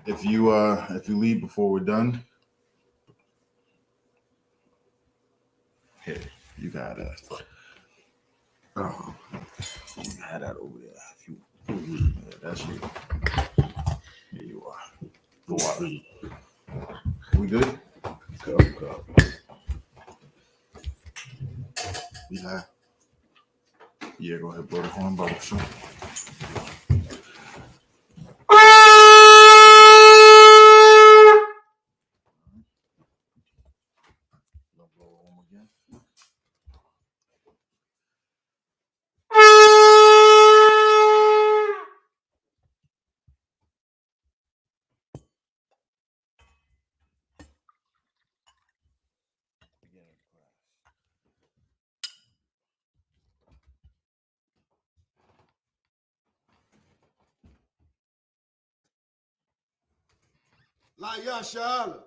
If you leave before we're done, here you got you had that over there. If you, yeah, that's you. Here you are. The water. We good? Go. We live. Yeah, go ahead, blow the horn, brother. Sure. La Yashala.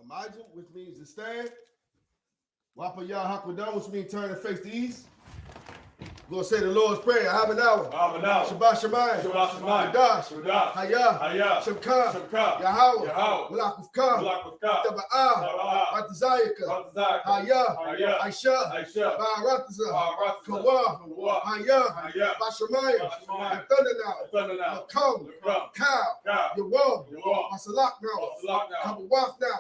Imagine, which means to stand. Wapa Yah Hakwadam, which means turn and face the east. We're going to say the Lord's Prayer. Habanawa. Shabbat Shemayim. Kadash. Hayah. Shabka. Yahweh. Malakufka. Taba'ah. Ratazayaka. Hayah. Aisha. Ba'arataza. Kawa. Hayah. Bashamayim. Thundernow. Makam. Cow. Yawam. Masalak now. Kabawaf now.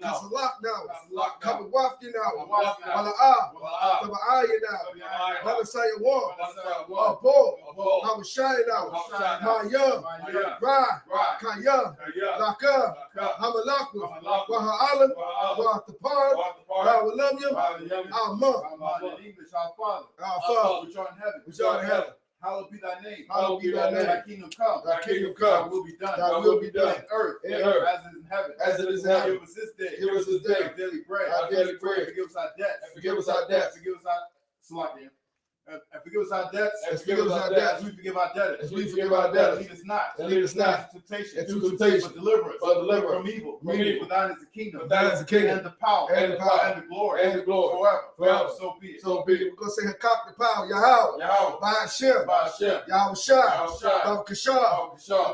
Kasalak now. Kabawaf now. Wala'ah. Taba'ah now. Balasaya. Abo, Hamashayna, Maya, Ra, Kaya, Laka, Hamalaku, Waha'alam, Wahtapar, Rawalamyam, Amma. In English, our Father, which art in heaven. Hallowed be thy name. Thy kingdom come. Thy will be done. Thy will be done. In earth, as it is in heaven. As it is in heaven. Give us this day. Our daily bread. Forgive us our debts. Forgive us our debts. Forgive us our Salakia. And forgive us our debts. As we forgive our debtors. Lead us not into temptation. But deliver us from evil. For thine is the kingdom. And the power. And the glory. Forever. So be it. We're going to say Hakak the power. Yahweh. Ba'ashem. Yahweh Shah. Kashah.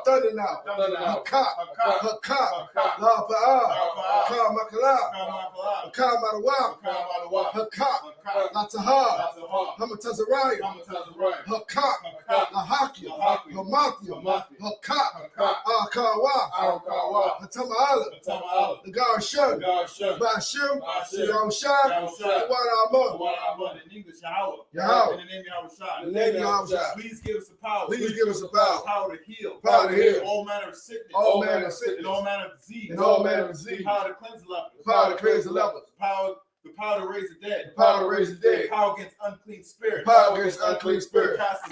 Thunder now. Hakak. La Ba'ah. Ka Makalah. Ka Marawah. Hakak. La Tahar. Hamatazariah. Hakak. La Hakia. Hamathia. Hakak. Akawa. Hatama'ala. The God Shun. Ba'ashem. Yahweh Shah. In English, Yahweh. In the name of Yahweh Shah. Please give us the power. Power to heal. All manner of sickness. And all manner of disease. Power to cleanse the lepers. The power to raise the dead. Power against unclean spirits. Cast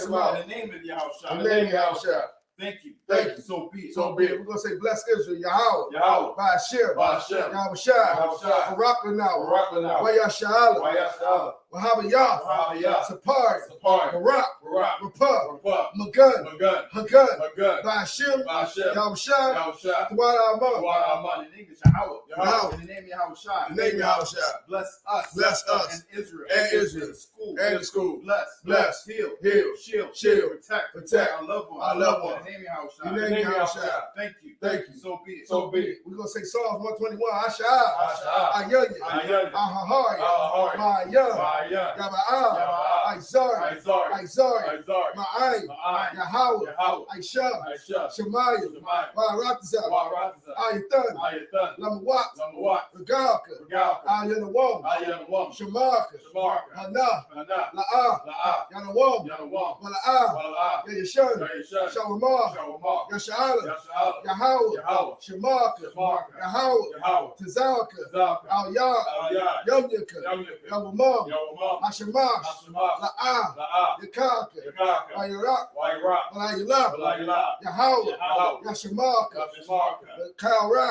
them out. In the name of Yahweh Shah. Thank you. So be it. We're going to say, bless Israel. Yahweh. Ba'ashem. Yahweh Shah. Barakah now. Wayashala. Wahabayah. Sapari. Barak. Rapah. Magun. Hagun. Ba'ashem. Yahweh Shah. In English, Yahweh. In the name of Yahweh Shah. Bless us. And Israel. And the school. Bless. Heal. Shield. Protect. Our loved ones. In the name of Yahweh Shah. Thank you. So be it. We're going to say Psalms 121. Asha'ah. Ayah. Ahahari. Ma'ayah. Yaba'ah, I-S-U-P-K, Ma'ayin, Yahweh, I-S-H-A, Shemaiah, Wa'aratazah, I-Yatan, Lamawat, Regalka, Al-Yanawam, Shemarka, Hana, La'ah, Yanawam, Wala'ah, Yayashan, Shalamah, Yasha'ala, Yahweh, Shemarka, Yahweh, Tazalka, Al-Yah, Yamyaka, Yawamam, Hashemah, La'ah, Yakaka, Wayarak, Walayilah, Yahweh, Yashamarka, Kalra,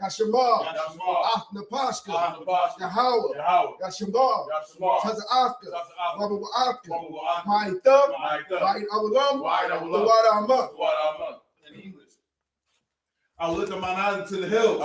Yashamar, Napashka, Yahweh, Yashamar, Tazafka, Wabawaka, Ma'itham, Wa'id-Awalam, Wa'ad-Amah. In English. I will lift up mine eyes to the hills.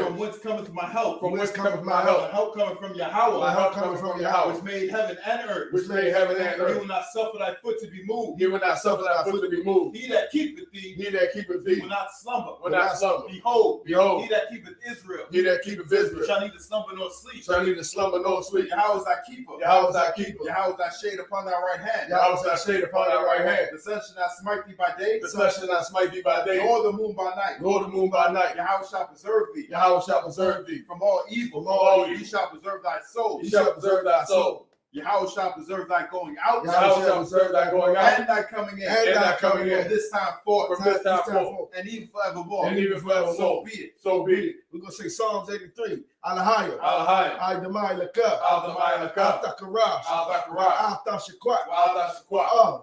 From whence cometh my help? From whence cometh my My help? help cometh from Yahweh. My help cometh from Yahweh. Which made heaven and earth. Which made heaven and He earth. will not suffer thy foot to be moved. He will not suffer thy foot to be moved. He that keepeth thee He that keepeth thee will not slumber. will not slumber. Behold, Behold, he that keepeth Israel he that keepeth Israel shall neither slumber nor sleep. shall neither slumber nor sleep. Yahweh is thy keeper. Yahweh is thy keeper. Yahweh is thy shade upon thy right hand. Yahweh is thy shade upon thy right hand. The sun shall not smite thee by day, The sun shall not smite thee by day, nor the moon by night. nor the moon by night. Yahweh shall preserve thee Yahweh shall preserve thee from all evil. from all He evil. shall preserve thy soul. He shall preserve thy soul. Yahweh shall preserve thy going out. Yahweh shall preserve thy going out and thy coming in. and thy coming in. From this time forth. From this time forth. And even forevermore. And even forevermore. So be it. So be it. We're going to say Psalms 83. Alahaya. Alahaya. Al-Damai Laka. Al-Damai Laka. Al-Takarash. Al-Zakarash. Al-Tashakwat. Al-Dashakwa.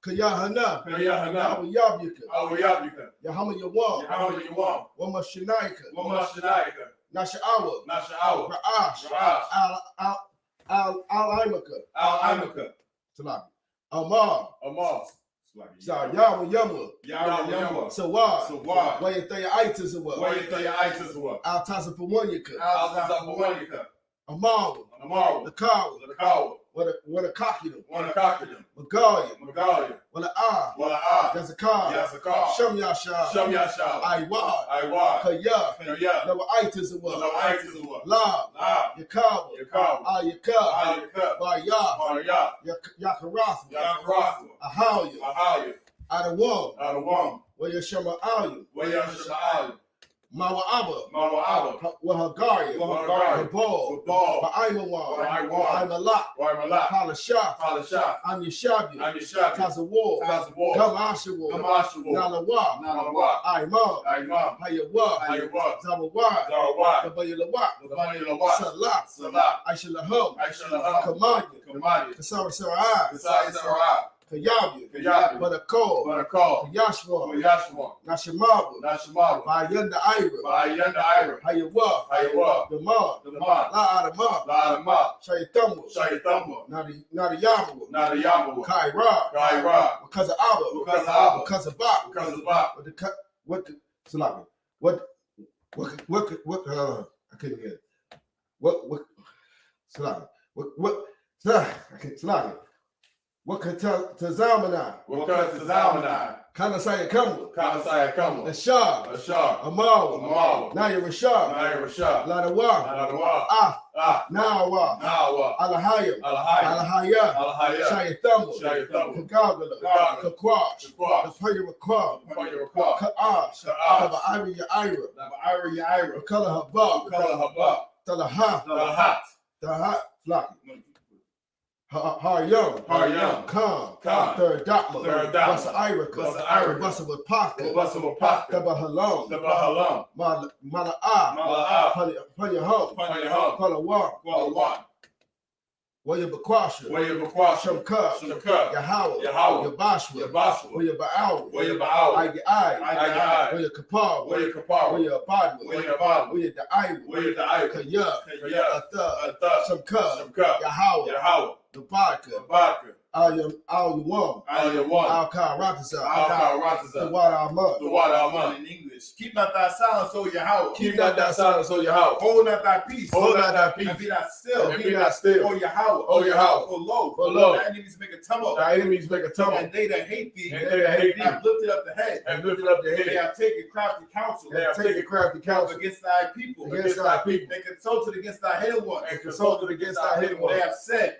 Kayahanna. Yahanna. Al-Yabyaka. Al-Yabika. Yahanna Yawam. Yahanna Yawam. Wamashinaika. Wamashinaika. Nasha'awa. Nasha'awa. Ra'ash. Ra'ash. Al-Imaka. Al-Imaka. Salami. Amar. Amar. Yahweh Yamwa. Yahweh Yamwa. Sawad. Sawad. Wayataya Aitazawa. Wayataya Aitazawa. Al-Tazapawanyaka. Al-Tazapawanyaka. Amaru. Amaru. The Kawa. The Kawa. What a cockydom. Wanakakadam. Magalia. Magalia. What a Wala'ah. Yazakar. Yazakar. Shem Yashar. Shem Yashar. Iwad. Iwad. Kaya. Kaya. Never Aitazawa. Aitazawa. La. La. Yakawa. Yakawa. Ayaka. Ayaka. Baya. Baya. Yakarath. Yakarath. Ahaya. Ahaya. Adawam. Adawam. Where Yashama Ayu. Wayasha'al. Mawa'aba. Mawa'aba. Wahagaria. Wahagaria. Babal. Babal. Ba'aimawan. Ba'aimawan. Aimalak. Waimalak. Palashah. Palashah. Anyashabi. Anyashabi. Tazawar. Tazawar. Gamashawar. Gamashawar. Nalawa. Nalawa. Aimam. Imam. Hayawa. Hayawa. Zawawad. Zawawad. Nabayalawat. Nabayalawat. Salat. Salat. Aishalaham. Aishalaham. Kamanya. Kamanya. Kasara Sarai. Kasai Sarai. Kayabi. Kayabi. Badakol. Barakal. Yashwa. Yashwa. Nashamabu. Nashamabu. Bayanda Ira. Bayanda Ira. Hayawa. Hayawa. Daman. Daman. La Adama. La'adama. Shaytamu. Shaytamwa. Nadiyamu. Nadayamawa. Kaira. Kaira. Because of Abba. Because of Abba. Because of Bach. Because of Bach. Salami. I couldn't get it. Salami. Salami. What could Tazamana? What could Tazamana? Kanasaya Kamu. Kanasaya Kamu. Ashar. Ashar. Amawa. Amawa. Naya Rashar. Naya Rashar. Ladawa. Ladawa. Nawa. Nawa. Alahaya. Alahaya. Alahaya. Alahaya. Shayatamu. Shayatamu. Kagagala. Kagagala. Kakwash. Kakwash. Kapayrakwa. Kapayrakwa. Ka'ash. Ka'ash. Kaba'ari Yaira. Naba'ari Yaira. Kala Haba. Kala Haba. Talaha. Talahat. Tahat. Flaki. Haryam. Haryam. Khan. Khan. Third Dotma. Third Dotma. Basa Irika. Basa Irika. Basa Wapaka. Basa Wapaka. Tabahalam. Tabahalam. Mala'ah. Mala'ah. Panyaham. Panyaham. Kalawam. Kalawam. Wayabakwasha. Wayabakwasha. Shamka. Shamka. Yahweh. Yahweh. Yabashwa. Yabashwa. Wayaba'aw. Wayaba'aw. Agi-ai. Agi-ai. Wayakapar. Wayakapar. Wayabadwa. Wayabadwa. Wayada'ai. Wayada'ai. Kaya. Kaya. Atha. Atha. Shamka. Shamka. Yahweh. Yahweh. The Barka. Barka. Al-Yawam. Al-Karatazah. The water Ahmad. In English. Keep not thy silence, O Yahweh. Keep not thy silence, O Yahweh. Hold not thy peace. Hold not thy peace. And be not still. And be not still. O Yahweh. O Yahweh. For lo, Thy enemies make a tumult. Thy enemies make a tumult. And they that hate thee And they that hate thee have lifted up the head. have lifted up the They head. have taken crafty counsel. They have taken crafty counsel against thy people. against thy people. They consulted against thy hidden ones. And consulted against thy hidden They ones. have said,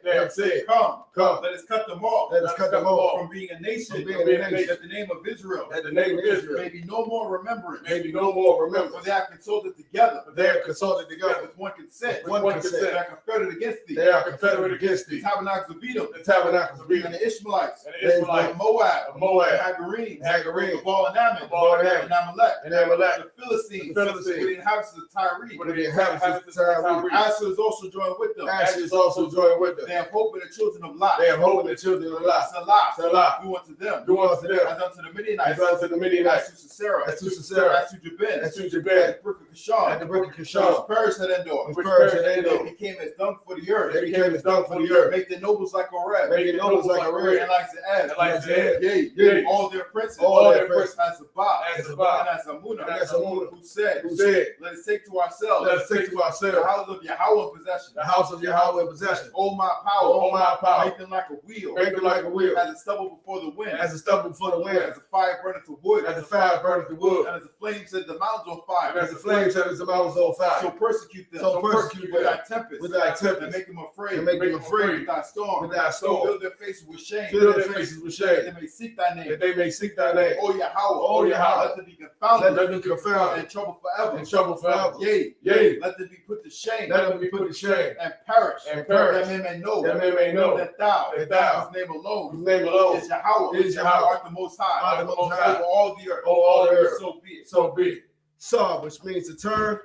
Come, let us cut them off. let us cut them off From being a nation. From being a nation. That the name of Israel. that the name of Israel May be no more remembrance. may be no more For remembrance. they have consulted together. They have consulted together. With one consent. With one consent. They are confederate against thee. They are confederate against The thee. tabernacles of Edom. The tabernacles of And Edom. the Ishmaelites. And the Israelites. And Moab. Of Moab. And Hagarenes. Hagarenes. The Baal and Ammon. The Baal and Ammon. And Amalek. And Amalek. The Philistines. The Philistines. With the inhabitants of Tyre. With the inhabitants of Tyre. Asher is also joined with them. Asher is also joined with them. They have hope in the children of Lot. They have hope in the children of Lot. Salah. Salah. Do unto them. Do unto them As unto the Midianites. as unto the Midianites. As to Sisera. As to Sisera. As to Jabin. As to Jabin. At the brook of Kishon. At the brook of Which Kishon. perished at Endor. Which perished at They Endor. became as dung for the earth. They became as dung for the earth. Make the nobles like Oreb. Make the nobles like a red. And like Zeed. And like Zeed. Yea, Yea. all their princes. All their princes. As Sabbath. As Sabbath. And as Amunah. And as Amunah. Who said, Who said, let us take to ourselves. let us take to the ourselves house of Yahweh in possession. the house of Yahweh in possession. Oh my power. Oh my power. Make them like a wheel. Make them like a wheel. As a stubble before the wind. As a stubble before the wind. As a fire burneth the wood. As the fire burneth the wood. And as the flame set the mountains on fire. And as the flame sets the mountains on fire. So persecute them. So persecute with them. thy tempest. With thy tempest. And make them afraid. And make them afraid. With thy storm. With thy storm. Fill their faces with shame. Fill their faces with That shame. they may seek thy name. That they may seek thy name. Oh Yahweh. Oh Yahweh. Let them be confounded. Let them be confounded. And trouble forever. In trouble forever. Yea. Yea. Let them be put to shame. Let them be put to shame. And perish. And perish. That men may know. That men may know. That thou. That thou. His name alone. His name alone. Is Yahweh. Is Yahweh. Art the most high. Art the most high. Over all the earth. Over all the earth. So be it. So be it. Sab, which means to turn.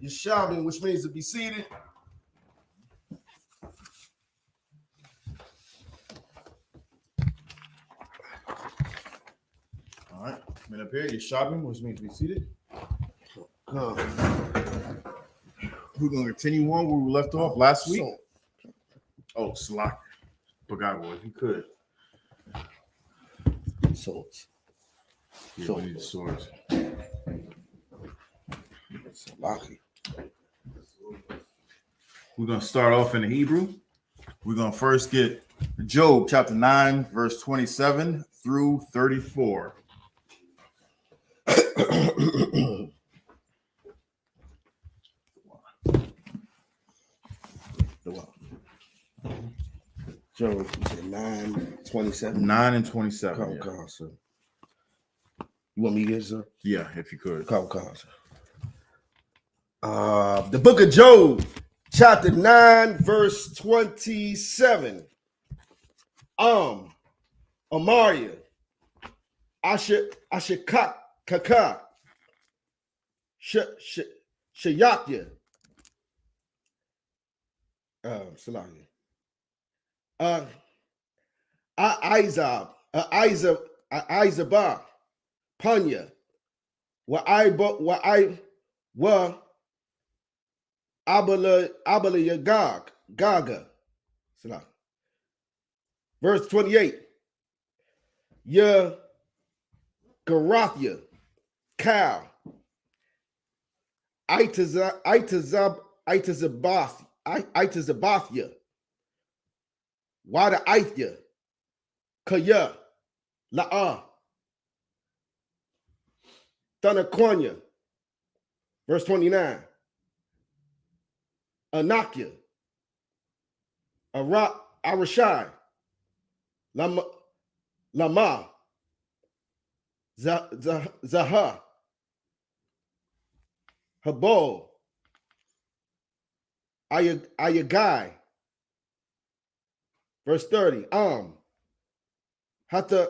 Yeshabin, which means to be seated. All right. Men up here, you're shopping, which means to be seated. We're going to continue on where we left off last week. Oh, Slack. Forgot if you could. Swords. Yeah, we need the swords. Salaki. We're going to start off in the Hebrew. We're going to first get Job chapter 9, verse 27 through 34. Job 9:27. 9 and 27. Come, Yeah. come, sir. You want me to get it, sir? Yeah, if you could. Come, sir. The book of Job, chapter 9, verse 27. Amaria, Ashikaka, Shayatya, Salaki. Izabah, Panya, Abala Yagag, Gaga. Salaki. Verse 28. Ya Garathia, Cow, Itazabathia, Wada Ithia, Kaya, La'a, Thanaquanya. Verse 29. Anakia, Arashai, Lama, Zaha, Habol, Ayagai. Verse 30. Hata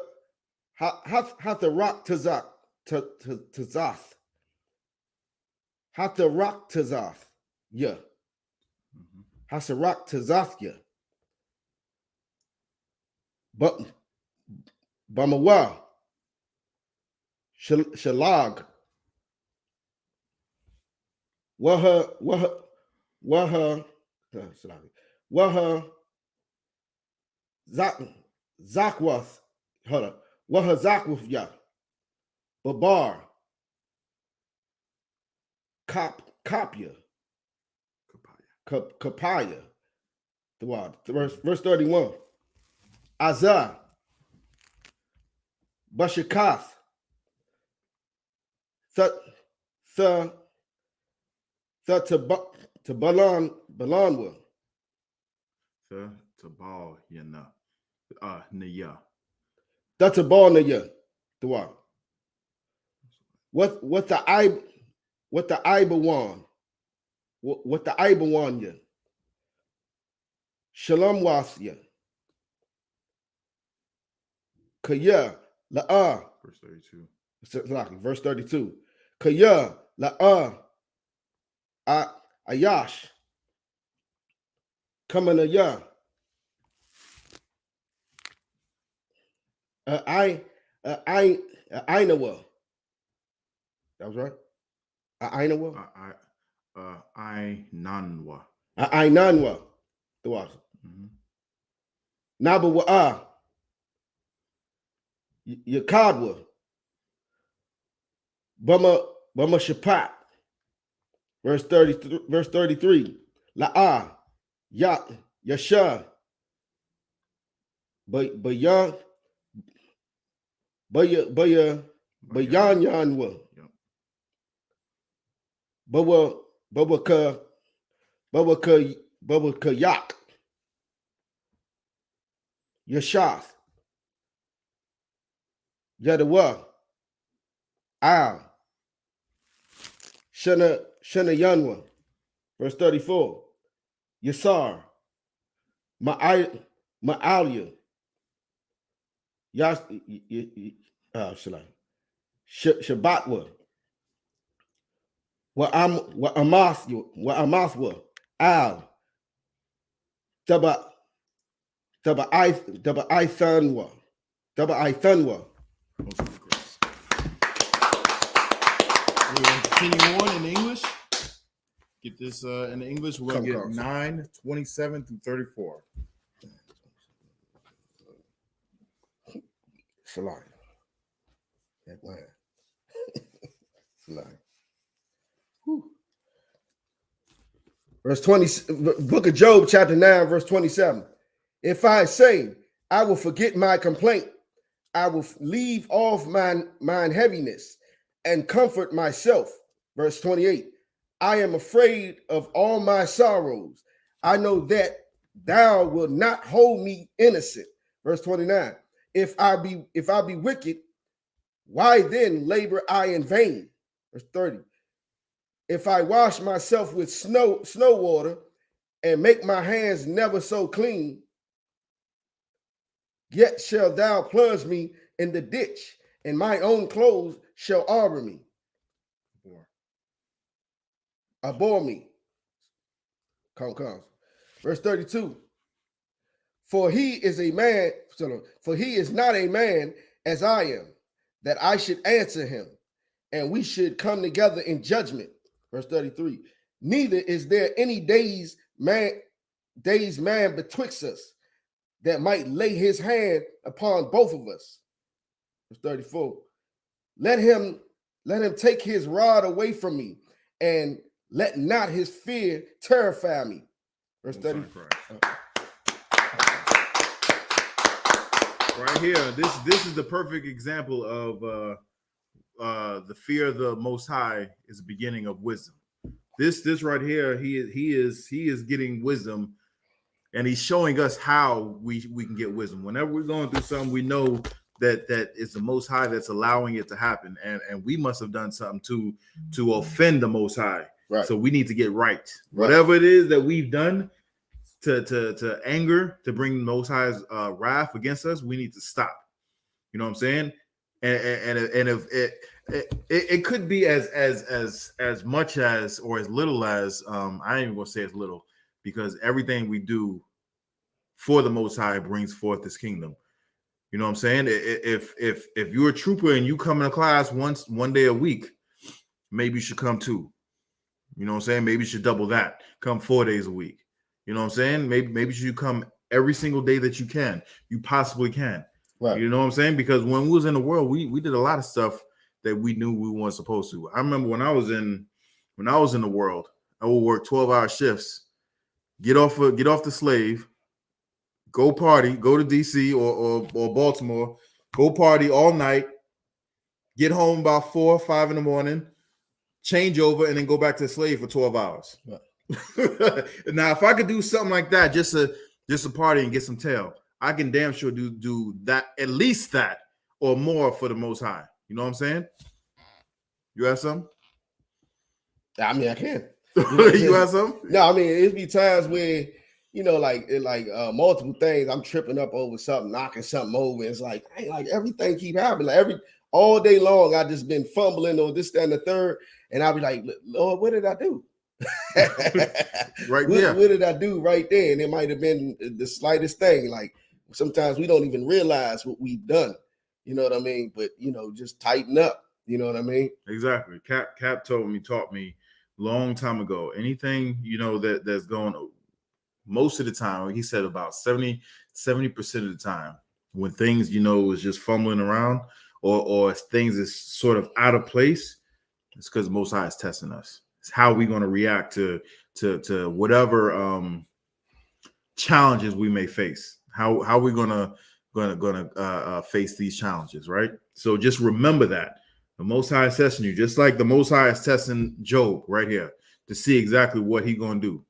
rock Tazak, Tazath. Hata rock Tazath. Yeah. Hata rock Tazath. Yeah. But Bamawa, Shalag, Waha, Zakwath, hold up, Wahazakwath Yah, Babar, Kapia, Kapaya, verse 31, Azah, Bashakath, Balanwa, Tabal Yana Naya. that's a ball naya. What the Ibawan? What the Ibawan ya? Shalom wasya. Kaya la'a. Verse 32. Verse 32. Kaya la'a ayash. Coming ya. Ainawa. That was right. Ainawa. Nanwa. Ainanwa. The was. Nabawa. Yakadwa. Bama Shapat. Verse 33. La'a. Yasha. Bayan Yanwa. Bawa Yak. Yashath. Yadawa. Al. Shana Yanwa. Verse 34. Yasar. Ma'alia. Shabbatwa. Wa Amathwa. Al. Taba Ithanwa. We're going to continue on in English. Get this in English. We're going to get 9:27 through 34. Shalom. Verse 20, Book of Job, chapter 9, verse 27. If I say, I will forget my complaint, I will leave off mine heaviness and comfort myself. Verse 28. I am afraid of all my sorrows. I know that thou wilt not hold me innocent. Verse 29. If I be wicked, why then labor I in vain? Verse 30. If I wash myself with snow water and make my hands never so clean, yet shall thou plunge me in the ditch, and my own clothes shall arbor me. Abhor me. Comes. Verse 32. For he is not a man as I am, that I should answer him, and we should come together in judgment. Verse 33. Neither is there any days man betwixt us that might lay his hand upon both of us. Verse 34. Let him take his rod away from me, and let not his fear terrify me. Verse 30. Right here, this is the perfect example of the fear of the Most High is the beginning of wisdom. This right here, he is getting wisdom, and he's showing us how we can get wisdom. Whenever we're going through something, we know that it's the Most High that's allowing it to happen, and we must have done something to offend the Most High. Right. So we need to get right. Whatever it is that we've done to anger, to bring the Most High's wrath against us, we need to stop. You know what I'm saying? And if it could be as much as or as little as I ain't even gonna say as little, because everything we do for the Most High brings forth this kingdom. You know what I'm saying? If you're a trooper and you come in a class one day a week, maybe you should come 2. You know what I'm saying? Maybe you should double that. Come 4 days a week. You know what I'm saying? Maybe you should come every single day that you possibly can. Right. You know what I'm saying? Because when we was in the world, we did a lot of stuff that we knew we weren't supposed to. I remember when I was in the world, I would work 12-hour shifts, get off the slave, go party, go to DC or Baltimore, go party all night, get home about 4 or 5 in the morning, change over, and then go back to the slave for 12 hours. Right. Now, if I could do something like that, just a party and get some tail, I can damn sure do that, at least that or more for the Most High. You know what I'm saying? You have some? I mean, I can. You have some? No, I mean, it'd be times where, like multiple things. I'm tripping up over something, knocking something over. It's like everything keep happening. Like all day long, I just been fumbling on this, that, and the third. And I'll be like, Lord, what did I do? Right there. What did I do right there? And it might have been the slightest thing. Like sometimes we don't even realize what we've done. You know what I mean? But just tighten up. You know what I mean? Exactly. Cap taught me long time ago. Anything that's going, most of the time, he said about 70% of the time, when things is just fumbling around or things is sort of out of place, it's because Most High is testing us. It's how we're going to react to whatever challenges we may face. How we're gonna face these challenges, right? So just remember that the Most High is testing you, just like the Most High is testing Job right here to see exactly what he's gonna do.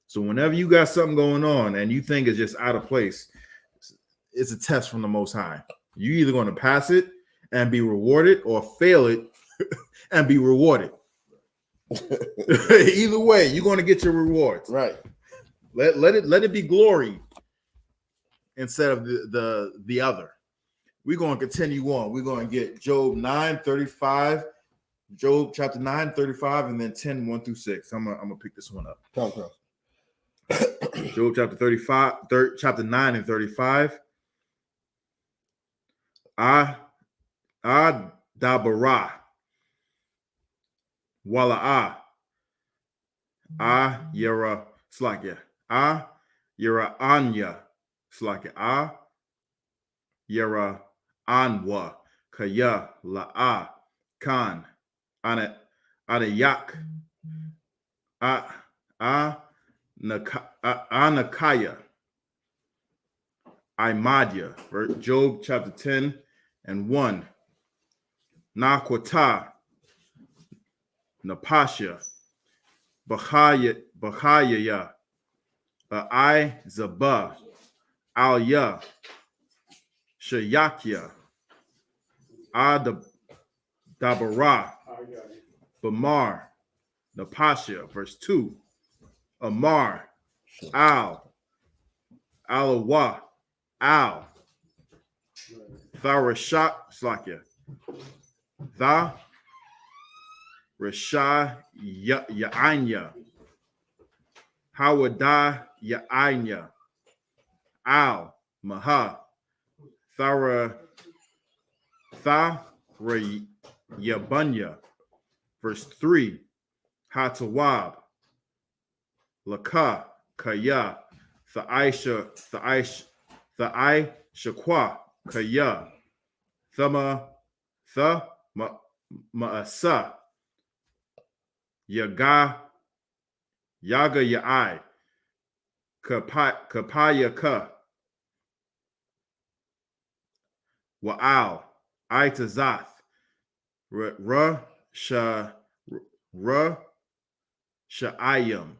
So whenever you got something going on and you think it's just out of place, it's a test from the Most High. You either going to pass it and be rewarded, or fail it and be rewarded. Either way, you're going to get your rewards. Right. Let it be glory instead of the other. We're going to continue on. We're going to get Job 9:35, Job chapter 9:35, and then 10, 1 through 6. I'm gonna pick this one up. Come. Job chapter 35, chapter 9 and 35. Dabara Wala'a Yera Slakia Yera Anya Slakia Yera Anwa Kaya La'a Khan Anayak Anakaya Imadya. Job chapter 10 and 1. Nakwata Napasha Bahaya I Zabah Alya Shayakya Dabara Bamar Napasha. Verse 2. Amar Al Alawa Al Tharashak Slakya Tha Rasha Ya'anya Hawada Ya'anya Al Maha Thara Yabunya. Verse 3. Hatawab Laka Kaya Tha'ai Shakwa Kaya Thama Ma'asa Yaga Ya'ai Kapaya Ka Wa'al Aitazath Ra Sha'ayim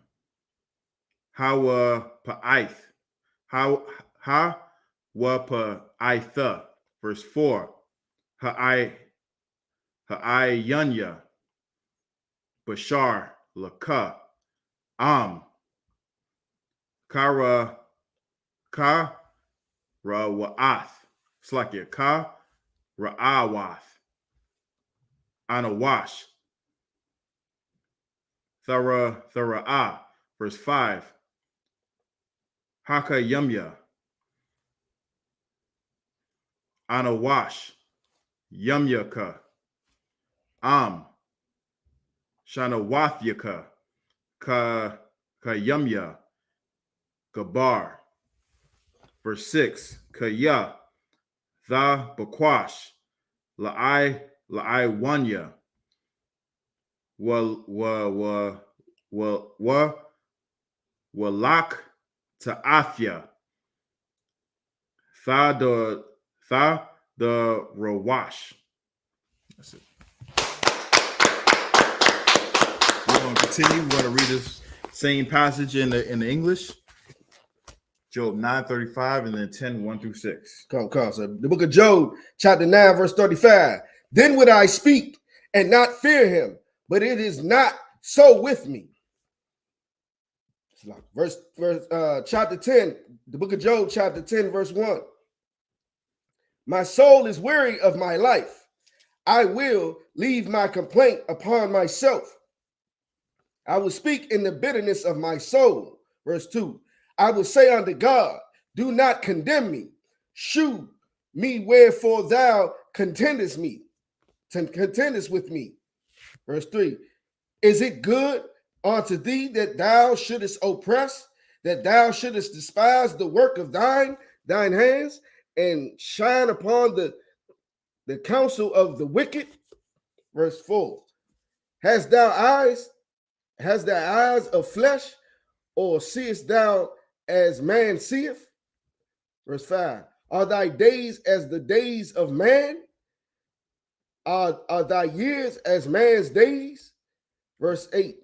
Hawa Pa'aith Ha Wa Pa'aitha. Verse 4. Ha'ayanya Bashar Laka Am Kara Wa'ath Slakia Ka Ra'awath Anawash Thara'ah. Verse 5. Haka Yumya Anawash Yumyaka Am Shanawathyaka Ka Yumya Gabar. Verse 6, Kaya, Tha Bakwash, La'ai Wanya, Walak Ta'afya, Tha the Rawash. That's it. We're going to continue. We're going to read this same passage in the English. Job 9:35 and then 10, 1 through 6. Come. So the book of Job, chapter 9, verse 35. Then would I speak and not fear him, but it is not so with me. Verse chapter 10, the book of Job, chapter 10, verse 1. My soul is weary of my life. I will leave my complaint upon myself. I will speak in the bitterness of my soul. Verse 2. I will say unto God, do not condemn me. Shew me wherefore thou contendest with me. Verse 3. Is it good unto thee that thou shouldest oppress, that thou shouldest despise the work of thine hands, and shine upon the counsel of the wicked? Verse 4. Hast thou eyes of flesh, or seest thou as man seeth? Verse 5. Are thy days as the days of man? Are thy years as man's days? Verse 6.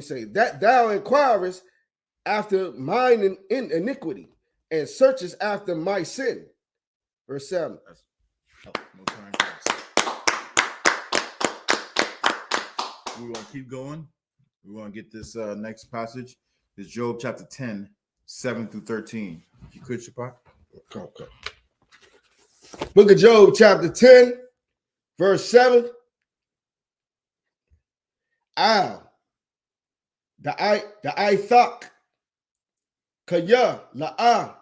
Say that thou inquirest after mine iniquity, and searchest after my sin. Verse 7. We're going to keep going. We're going to get this next passage. It's Job chapter 10, 7 through 13. If you could, Shapak. Okay. Book of Job, chapter 10, verse 7. The I.S.U.P.K, Kaya, La'a,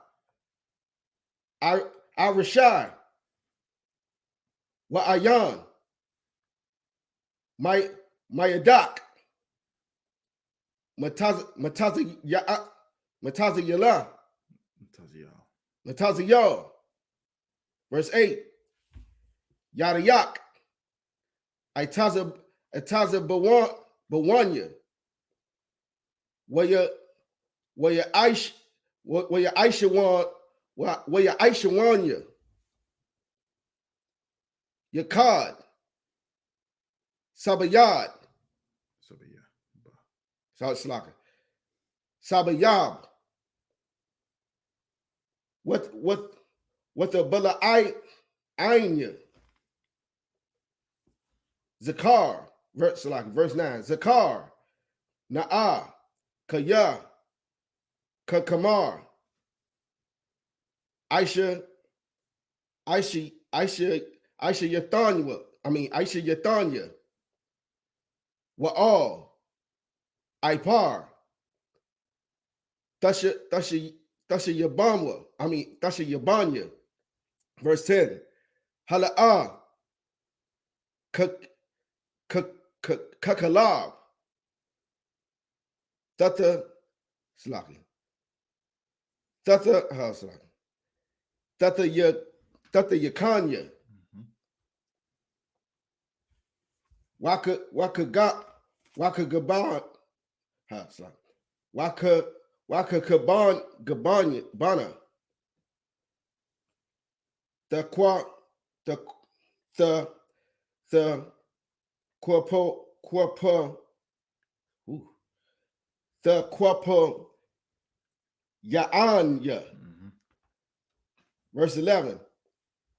Arishai, Wa'ayan, Mayadak, Mataziyah. Verse 8. Yadayak, Itaza Bawanya, where your Aishawanya, Yakad, Sabayad, Sabayab. What the Bala Ainya, Zakar, verse 9. Zakar, Na'a, Kaya, Kakamar, Aisha Yathanya, Wa'al, Ipar, Tasha Yabanya. Verse 10. Hala'ah, Kakalab, Tata Yakanya, Gabana, the Quapo Yahanna. Verse 11.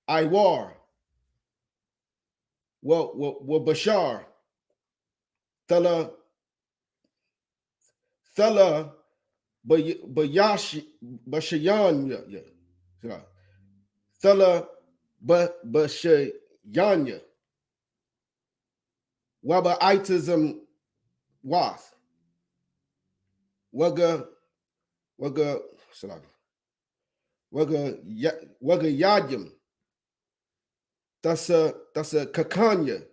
Iwar, Bashar, Thala Bashayanya, Thala Bashayanya, Waba Itism Wath, Waga Yadyam, Tasa Kakanya.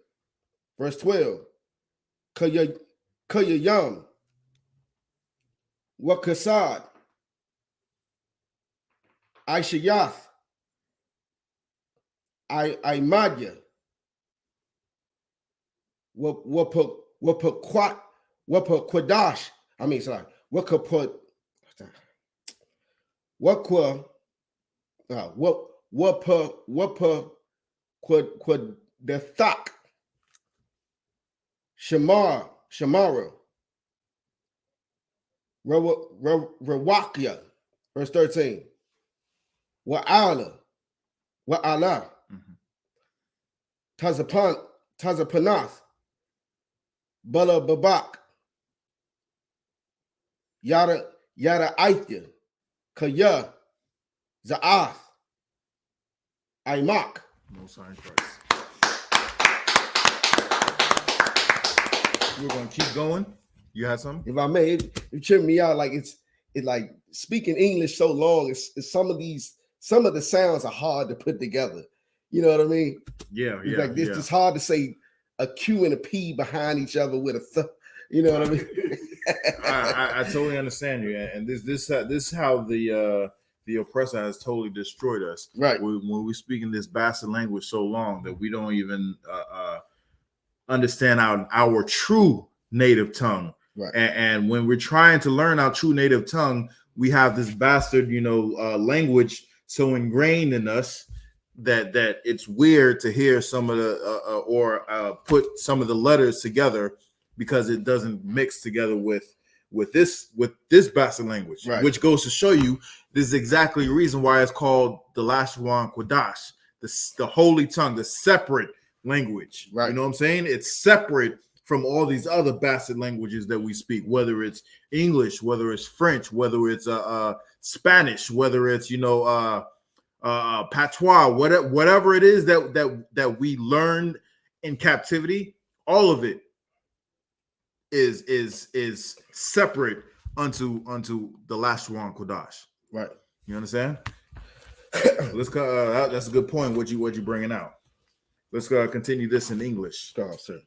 Verse 12. Kayayam, Wakasad, Aishayath, Imadya, Wapaqadash. I mean, sorry, Wapaqadash. Quadathak, Shamara, Rawakia, verse 13. Wa'ala, Tazapanath, Bala Babak, Yada Aithya, Kaya, Za'ath, Aimak. Most High in Christ. We're gonna keep going. You had something? If I may, it tripped me out. Like it's like speaking English so long. It's some of the sounds are hard to put together. You know what I mean? Yeah, It's like this. It's hard to say a Q and a P behind each other with a you know what I mean? I totally understand you, and this is how the oppressor has totally destroyed us. Right. When we speak in this bastard language so long that we don't even understand our true native tongue. Right. And when we're trying to learn our true native tongue, we have this bastard, language so ingrained in us that it's weird to hear some of the put some of the letters together, because it doesn't mix together with this bastard language, right. Which goes to show you this is exactly the reason why it's called the Lashwan Kodash, the holy tongue, the separate language. Right. You know what I'm saying? It's separate from all these other bastard languages that we speak, whether it's English, whether it's French, whether it's Spanish, whether it's patois, whatever it is that we learned in captivity. All of it is separate unto the Lashwan Kodash. Right. You understand? Let's go. That's a good point. What you bringing out? Let's continue this in English. Oh, sir.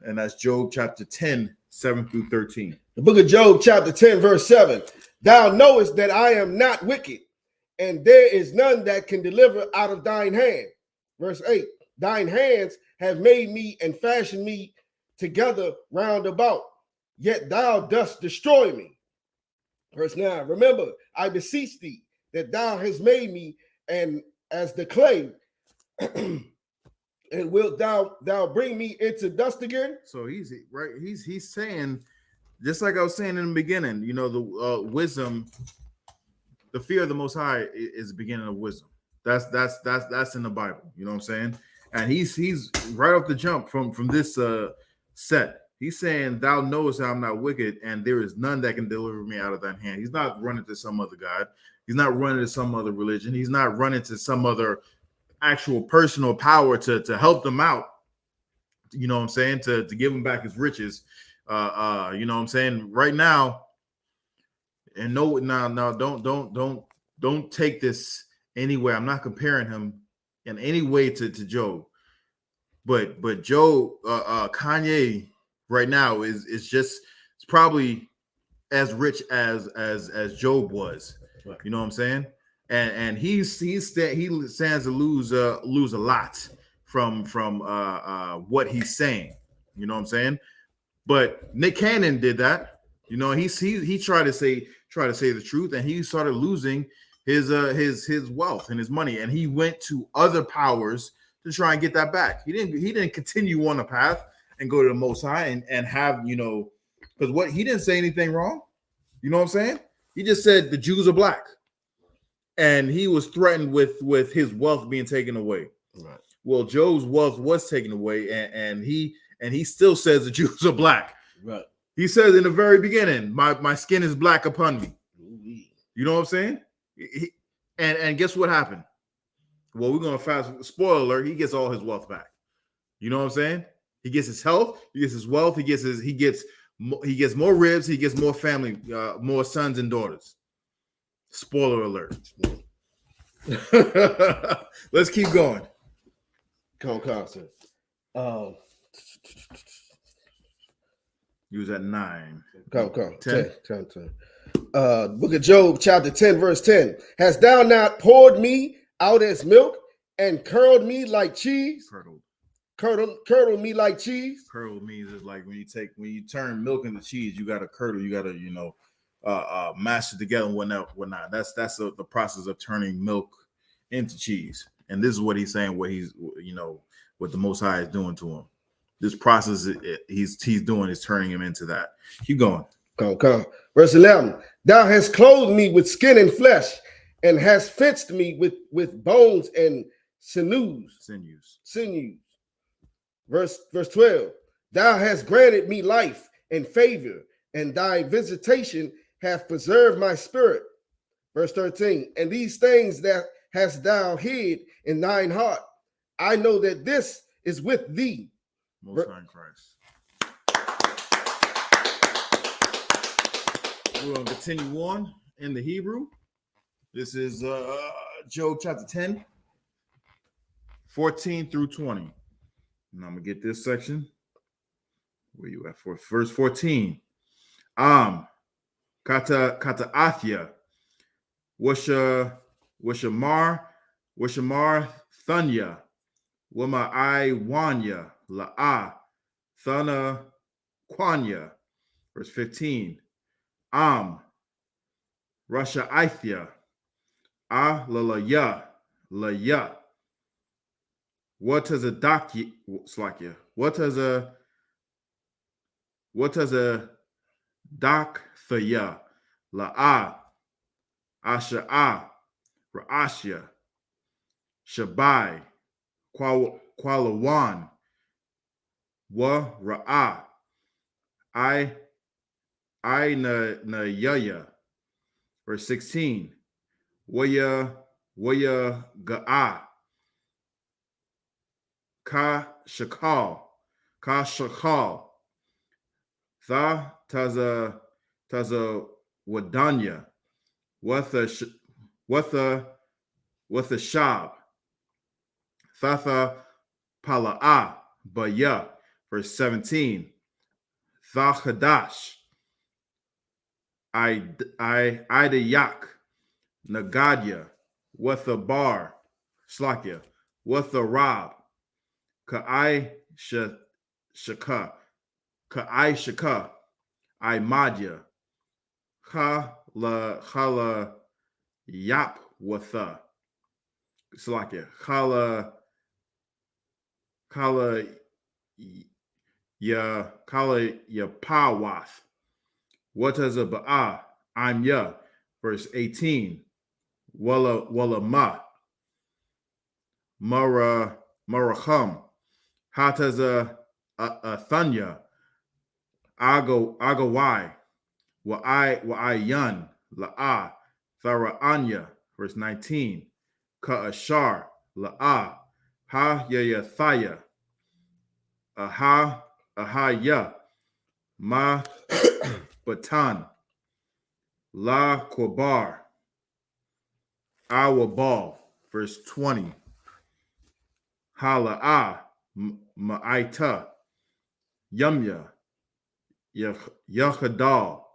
And that's Job chapter 10, 7 through 13. The book of Job, chapter 10, verse 7. Thou knowest that I am not wicked, and there is none that can deliver out of thine hand. Verse 8. Thine hands have made me and fashioned me together round about, yet thou dost destroy me. Verse 9. Remember, I beseech thee that thou hast made me and as the clay, and wilt thou bring me into dust again? So he's right. He's saying, just like I was saying in the beginning, the wisdom, the fear of the Most High is the beginning of wisdom. That's in the Bible. You know what I'm saying? And he's right off the jump from this set. He's saying, "Thou knowest that I'm not wicked, and there is none that can deliver me out of thine hand." He's not running to some other God. He's not running to some other religion. He's not running to some other actual personal power to help them out. You know what I'm saying? To give him back his riches. You know what I'm saying? Right now, and don't take this anywhere. I'm not comparing him in any way to Job. But Job, Kanye right now is just, it's probably as rich as Job was. Right. You know what I'm saying? And he stands to lose a lot from what he's saying. You know what I'm saying? But Nick Cannon did that. He tried to say the truth, and he started losing his wealth and his money, and he went to other powers to try and get that back. He didn't continue on the path and go to the Most High and have, because what he didn't say anything wrong. You know what I'm saying? He just said the Jews are black, and he was threatened with his wealth being taken away. Right. Well, Job's wealth was taken away, and he still says the Jews are black. Right. He says in the very beginning, my skin is black upon me. You know what I'm saying? And guess what happened? Well, we're gonna spoiler alert. He gets all his wealth back. You know what I'm saying? He gets his health. He gets his wealth. He gets more ribs. He gets more family, more sons and daughters. Spoiler alert. Let's keep going. Come concert. He was at 9. Come. 10. 10. Book of Job, chapter 10, verse 10. Hast thou not poured me out as milk and curdled me like cheese? Curdle me like cheese. Curdle means is like when you turn milk into cheese, you gotta curdle, you gotta, mash it together and whatnot. That's the process of turning milk into cheese. And this is what he's saying, what what the Most High is doing to him. This process he's doing is turning him into that. Keep going. Come. Verse 11. Thou hast clothed me with skin and flesh, and hast fenced me with bones and sinews. Verse 12. Thou hast granted me life and favor, and thy visitation hath preserved my spirit. Verse 13. And these things that hast thou hid in thine heart, I know that this is with thee. Most High in Christ. We're going to continue on in the Hebrew. This is Job chapter 10, 14 through 20. And I'm going to get this section. Where you at? For verse 14. Kata athya. Washamar thunya. Wama I wanya. La'a. Thana kwanya. Verse 15. Rasha Ithia, la ya. What is a daki slakia? What is a dak thaya? La asha ra'ashya, shabai, kwalawan, wa ra'a, I na yaya. Verse 16. Waya ga'a. Ka shakal. Tha taza wadanya. Watha shab. Thatha pala'a. Baya. Verse 17. Tha chadash. Idayak, Nagadya, Watha Bar, Slakia, Watha Rab, Ka'ai Shaka, I Madya, Chala Yap Watha, Slakia, Kala Yapawath. What is a ba'a? I'm ya. Verse 18. Walla ma. Maracham. Hataza thanya. Agawai. Wa yan. La'a. Thara'anya. Verse 19. Ka'ashar. La'a. Ha yayathaya. Ahaya. Ma Batan, La Kobar, our ball, verse 20. Hala'a, Ma'aita, Yumya, Yachadal,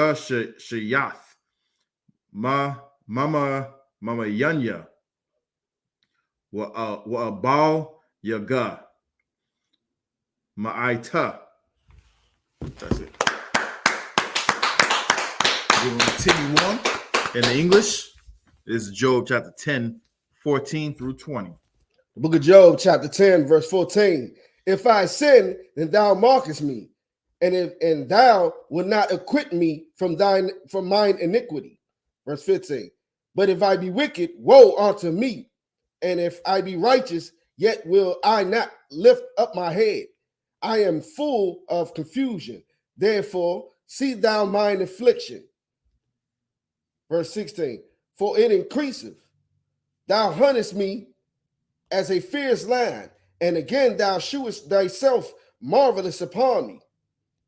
Shayath, Mama Yanya, Wa'abal Yaga, Ma'aita. That's it. We'll continue on in the English. This is Job chapter 10, 14 through 20. The book of Job, chapter 10, verse 14. If I sin, then thou markest me, and thou wilt not acquit me from mine iniquity. Verse 15. But if I be wicked, woe unto me. And if I be righteous, yet will I not lift up my head. I am full of confusion. Therefore, see thou mine affliction. Verse 16. For it increaseth. Thou huntest me as a fierce lion, and again thou shewest thyself marvelous upon me.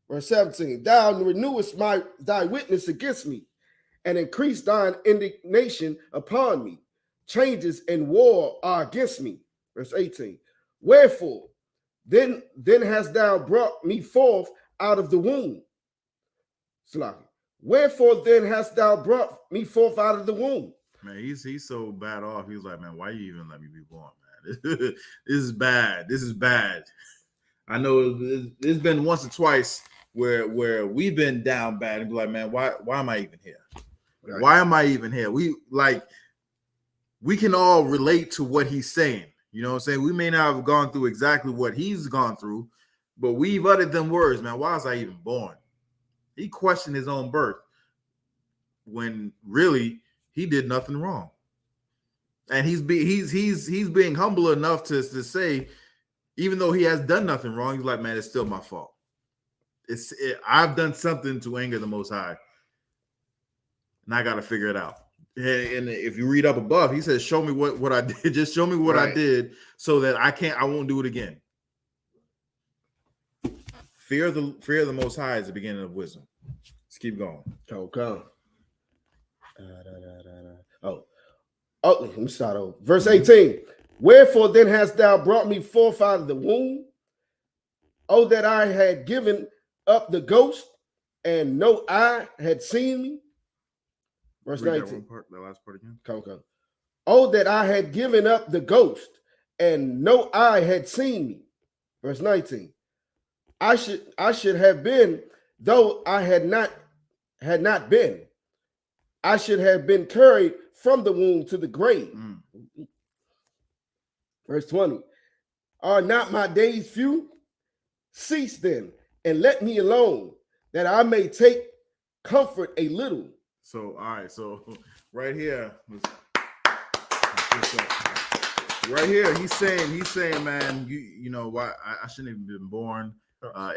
Verse 17. Thou renewest thy witness against me, and increase thine indignation upon me. Changes and war are against me. Verse 18. Wherefore, then hast thou brought me forth out of the womb. Wherefore then hast thou brought me forth out of the womb? Man, he's so bad off. He's like, man, why you even let me be born, man? This is bad. This is bad. I know it's been once or twice where we've been down bad and be like, man, why am I even here? Right. Why am I even here? We can all relate to what he's saying. You know what I'm saying? We may not have gone through exactly what he's gone through, but we've uttered them words, man. Why was I even born? He questioned his own birth when really he did nothing wrong. And he's being humble enough to say, even though he has done nothing wrong, he's like, man, it's still my fault. I've done something to anger the Most High, and I got to figure it out. And if you read up above, he says, show me what I did. Just show me what I did so that I won't do it again. Fear of the Most High is the beginning of wisdom. Let's keep going. Okay. Let me start over. Verse 18. Wherefore then hast thou brought me forth out of the womb? Oh, that I had given up the ghost, and no eye had seen me. Verse 19. That last part again. Come. Oh, that I had given up the ghost, and no eye had seen me. Verse 19. I should have been, though I had not been. I should have been carried from the womb to the grave. Verse 20. Are not my days few? Cease then, and let me alone, that I may take comfort a little. So, all right. So, right here, he's saying, man, you know why I shouldn't even been born.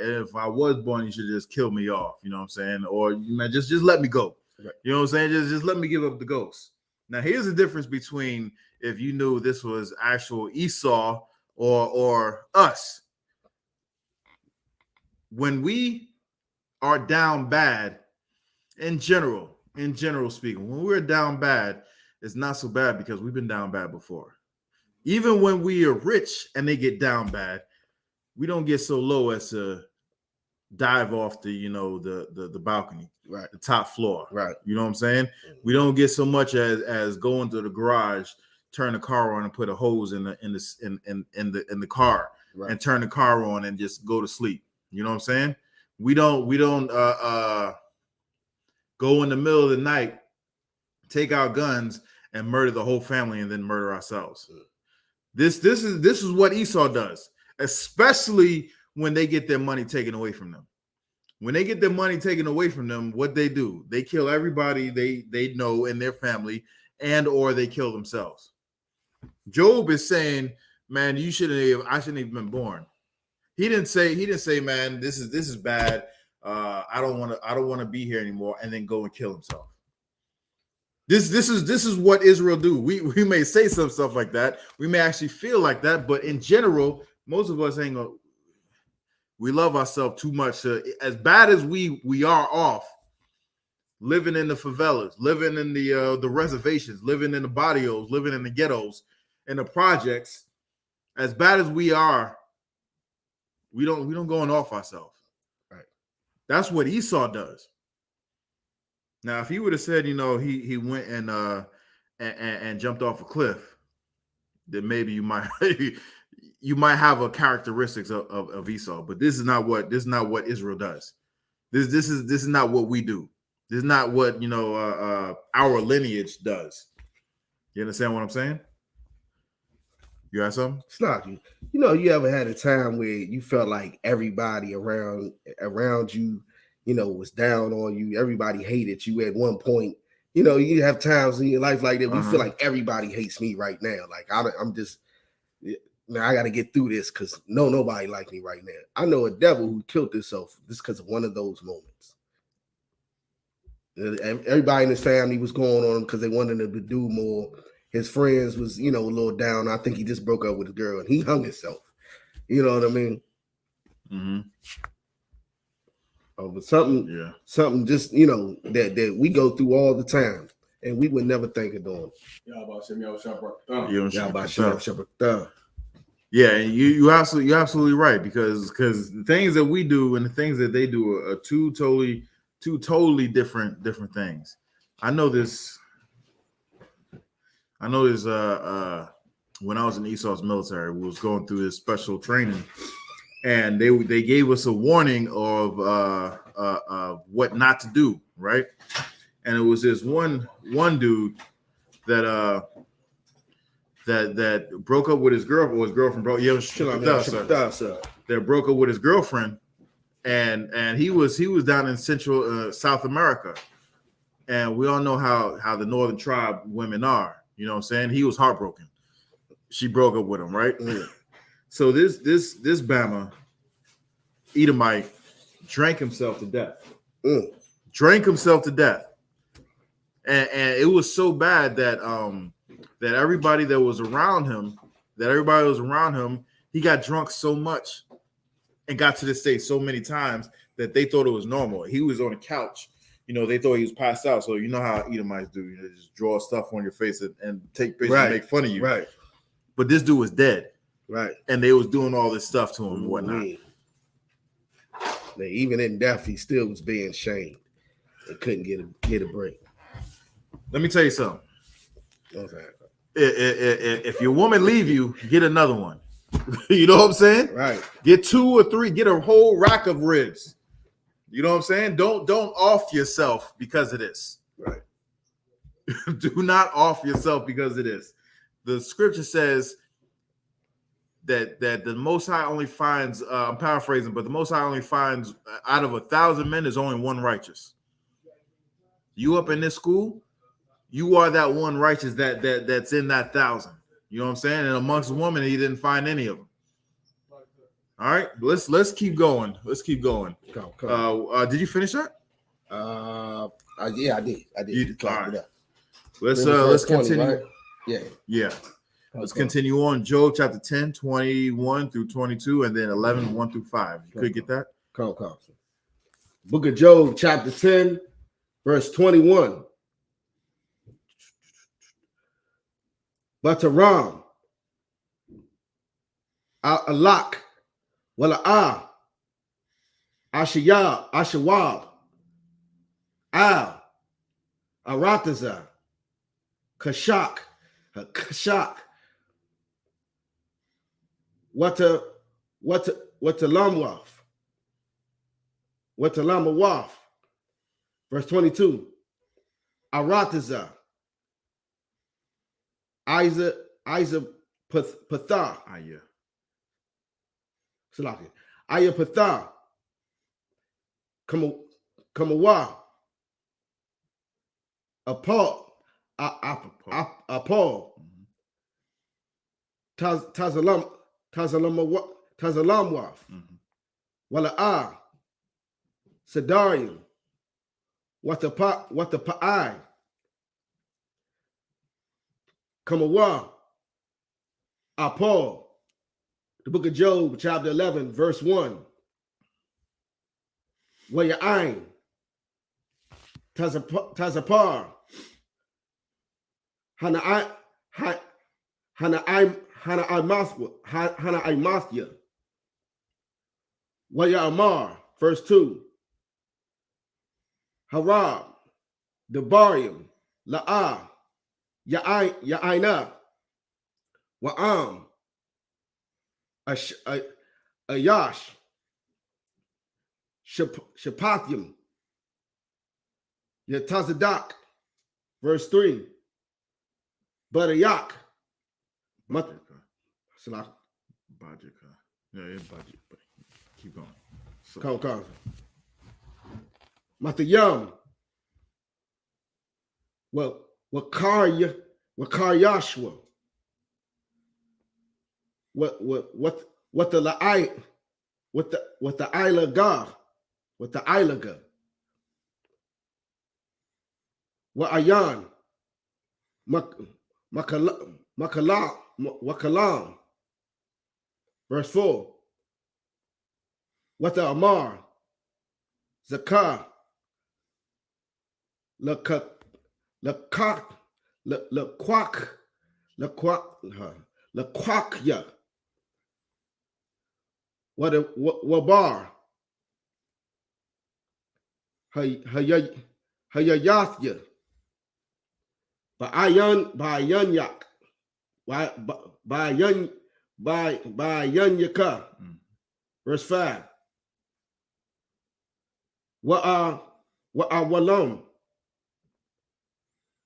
If I was born, you should just kill me off. You know what I'm saying? Or man, just let me go. Right. You know what I'm saying? Just let me give up the ghost. Now, here's the difference between if you knew this was actual Esau or us. When we are down bad, in general speaking, when we're down bad, it's not so bad because we've been down bad before. Even when we are rich and they get down bad, we don't get so low as to dive off the balcony, right, the top floor, right. You know what I'm saying? We don't get so much as going to the garage, turn the car on, and put a hose in the car, right, and turn the car on and just go to sleep. You know what I'm saying? We don't go in the middle of the night, take our guns, and murder the whole family and then murder ourselves. This is what Esau does, especially when they get their money taken away from them. When they get their money taken away from them, what they do, they kill everybody they know in their family, and or they kill themselves. Job is saying, man, I shouldn't have been born. He didn't say, man, this is bad. I don't want to be here anymore, and then go and kill himself. This is what Israel do. We may say some stuff like that. We may actually feel like that, but in general, most of us ain't gonna. We love ourselves too much. As bad as we are off, living in the favelas, living in the reservations, living in the barrios, living in the ghettos, in the projects. As bad as we are, we don't go and off ourselves. Right. That's what Esau does. Now, if he would have said, he went and jumped off a cliff, then maybe you might have a characteristics of Esau. But this is not what Israel does. This is not what we do. This is not what our lineage does. You understand what I'm saying? You got something? It's not you. You ever had a time where you felt like everybody around you, was down on you. Everybody hated you at one point. You have times in your life like that. We feel like everybody hates me right now. Like I'm just, man, I got to get through this because nobody like me right now. I know a devil who killed himself just because of one of those moments. Everybody in his family was going on because they wanted him to do more. His friends was, a little down. I think he just broke up with his girl and he hung himself. You know what I mean? Mm-hmm. But something just, that we go through all the time and we would never think of doing. Yeah, you're absolutely right because the things that we do and the things that they do are two totally Two totally different things. I know this. When I was in Esau's military, we was going through this special training, and they gave us a warning of what not to do, right? And it was this one dude that broke up with his girlfriend, or his girlfriend broke. Yeah, that broke up with his girlfriend, and he was down in Central South America, and we all know how the Northern Tribe women are. You know what I'm saying? He was heartbroken. She broke up with him, right? Mm. So this Bama Edomite drank himself to death. Mm. Drank himself to death, and it was so bad that that everybody was around him, he got drunk so much and got to this state so many times that they thought it was normal. He was on a couch. You know, they thought he was passed out. So you know how Edomites do. You know, just draw stuff on your face and take pictures and make fun of you. Right. But this dude was dead. Right. And they was doing all this stuff to him and whatnot. Even in death, he still was being shamed. They couldn't get a break. Let me tell you something. Okay. If your woman leave you, get another one. You know what I'm saying? Right. Get 2 or 3. Get a whole rack of ribs. You know what I'm saying? Don't off yourself because of this. Right. Do not off yourself because of this. The scripture says that the Most High only finds, I'm paraphrasing, but the Most High only finds out of 1,000 men, there's only one righteous. You up in this school, you are that one righteous that's in that 1,000. You know what I'm saying? And amongst women, he didn't find any of them. All right, let's keep going. Let's keep going. Come. Did you finish that? Yeah, I did. You, all right. Let's continue. Right? Yeah. Let's continue on. Job chapter 10, 21 through 22, and then 11, 1 through 5. You could get that? Come. Book of Job, chapter 10, verse 21. But to Ram, Alak, Wala'ah, Ashawab, Al, Arataza, Kashak, Lamawaf, verse 22. Arataza, Isaac Patha, Aya Patha, Kamawa, Apol, Tazalamwaf, Wala'ah, Sadarium, what the Pa'ai, Kamawa, Apol, the book of Job, chapter 11, verse 1. Wayain, Tazapar, Hanaimathya, Waya Amar, verse 2. Harab, Debarium, La'ah, Ya'ina, Wa'am, Ayash, Shapathium, Yatazadak, verse 3. Badayak, Bajika. Yeah, it's Bajika. Keep going. So. Come. Matayam. Well, Wakarya, Wakaryashwa. What the La'ai, what the Ilaga, what the Ilaga. What Ayan, Wakalam, verse 4. What the Amar, Zakah, Laquakya, what Wabar, Hayayathya, Bayanyak, Bayanyaka. Verse 5. Walam,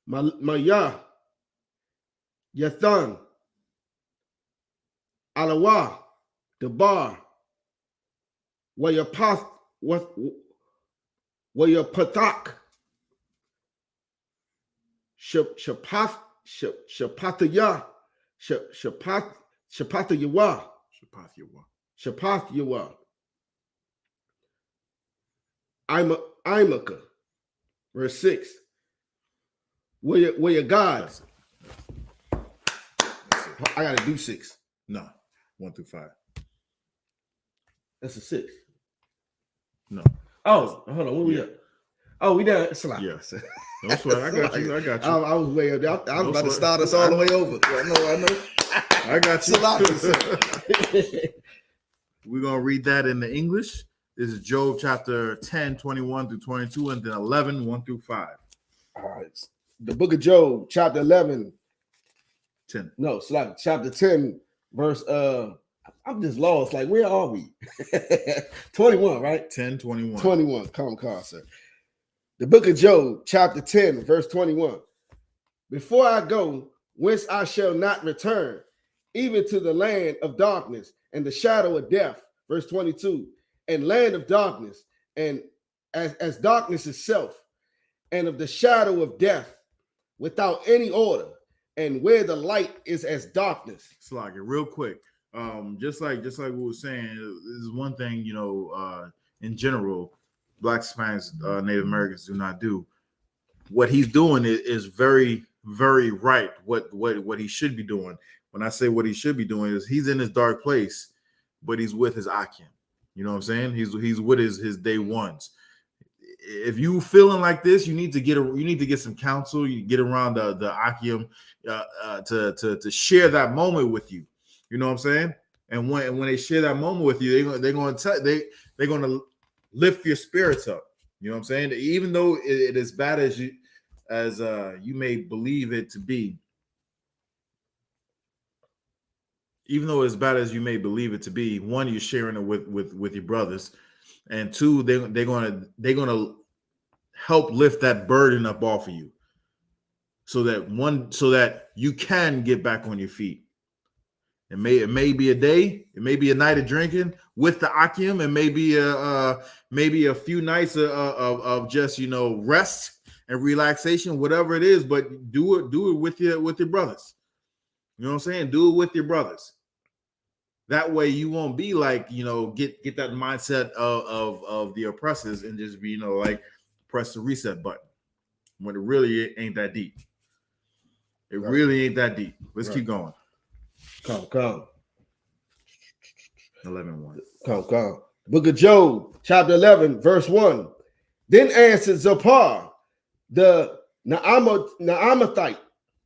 Maya, Yathan, Alawa, Debar, Wayapath, Wayapathak, Shapath, Shapathayawa, Shapathayawa, Imaka. Verse 6. Where your God? That's it. I gotta do 6. No, 1 through 5. That's a 6. No. Oh, hold on. Where we at? Oh, we done. Slide. Yes. No sweat. I got you. I was way up there. I was No about to sweat. start us all the way over. I know. I got you. We're going to read that in the English. This is Job chapter 10, 21 through 22, and then 11, 1 through 5. All right. The book of Job, chapter 11. 10. No, chapter 10, verse, I'm just lost. Like, where are we? 21, right? 10, 21. 21. Come, sir. The book of Job, chapter 10, verse 21. Before I go, whence I shall not return, even to the land of darkness and the shadow of death. Verse 22. And land of darkness, and as darkness itself, and of the shadow of death, without any order, and where the light is as darkness. Slog it real quick. Just like we were saying, this is one thing, in general, Black Hispanics, Native Americans do not do. What he's doing is very, very right. What he should be doing. When I say what he should be doing is he's in his dark place, but he's with his Akim. You know what I'm saying? He's with his day ones. If you feeling like this, you need to get some counsel. You get around the Akim to share that moment with you. You know what I'm saying? And when they share that moment with you, they're going to lift your spirits up. You know what I'm saying? Even though it is bad as you may believe it to be. Even though it's bad as you may believe it to be, one, you're sharing it with your brothers, and two, they're gonna help lift that burden up off of you, so that you can get back on your feet. It may be a day, it may be a night of drinking with the Akim, and maybe a few nights of just rest and relaxation, whatever it is. But do it with your brothers. You know what I'm saying? Do it with your brothers. That way you won't be like, get that mindset of the oppressors and just be, like press the reset button when it really ain't that deep. It really ain't that deep. Let's keep going. Come. 11:1. Come. Book of Job, chapter 11, verse 1. Then answered Zophar, the Naamathite,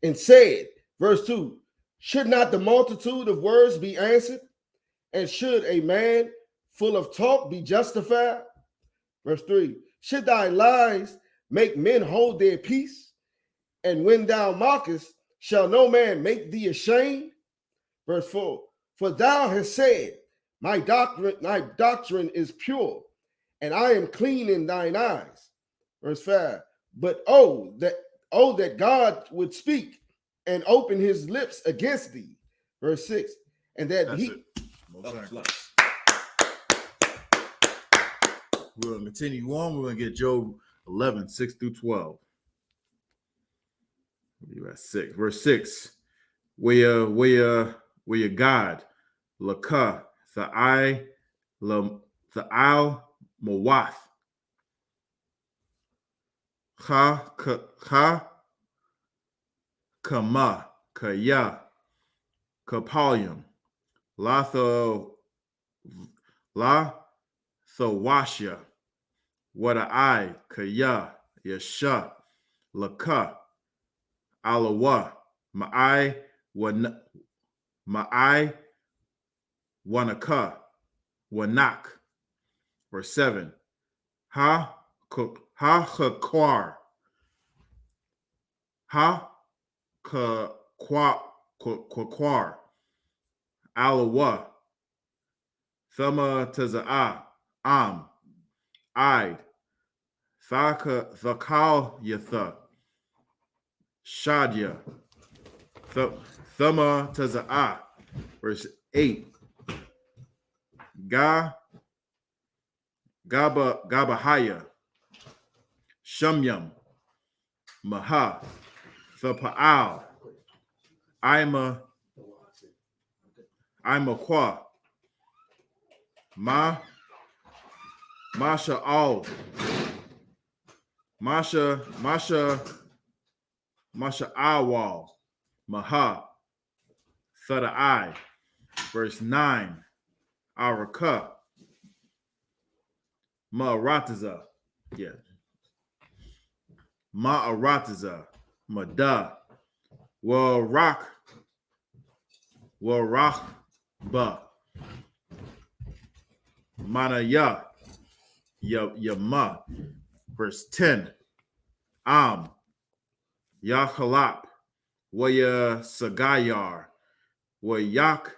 and said, verse 2, should not the multitude of words be answered? And should a man full of talk be justified? Verse 3, should thy lies make men hold their peace? And when thou mockest, shall no man make thee ashamed? Verse 4, for thou hast said, my doctrine is pure, and I am clean in thine eyes. Verse 5, but oh that God would speak and open his lips against thee. Verse 6, and that That's he... it. We're going to continue on. We're going to get Job 11, 6 through 12. You're at 6. Verse 6. Where your God, Lakah, Tha'al Mawath, Ha Kama, Kaya, Kapalyum, La Thawasha, Wada'ai, Kaya, Yasha, Laka, Alawa, Ma'ai, Wanaka, Wanak. Verse 7. Ha Ha-ha-kwar. Ha-ka-kwar. Alawa. Thumma Taza'ah. Am. Ide. Thakal Yatha. Shadya. Thumma Taza'ah. Verse 8. Gabahaya. Shumyam. Maha. Thapa'al. Ima Kwa. Masha Al. Masha Awal. Maha. Thada'ai. Verse 9. Araka. Ma'arataza. Yeah. Ma'arataza. Mada. Warach. Ba. Manaya. Yama. Verse 10. Am. Yahalap. Waya Sagayar. Wayak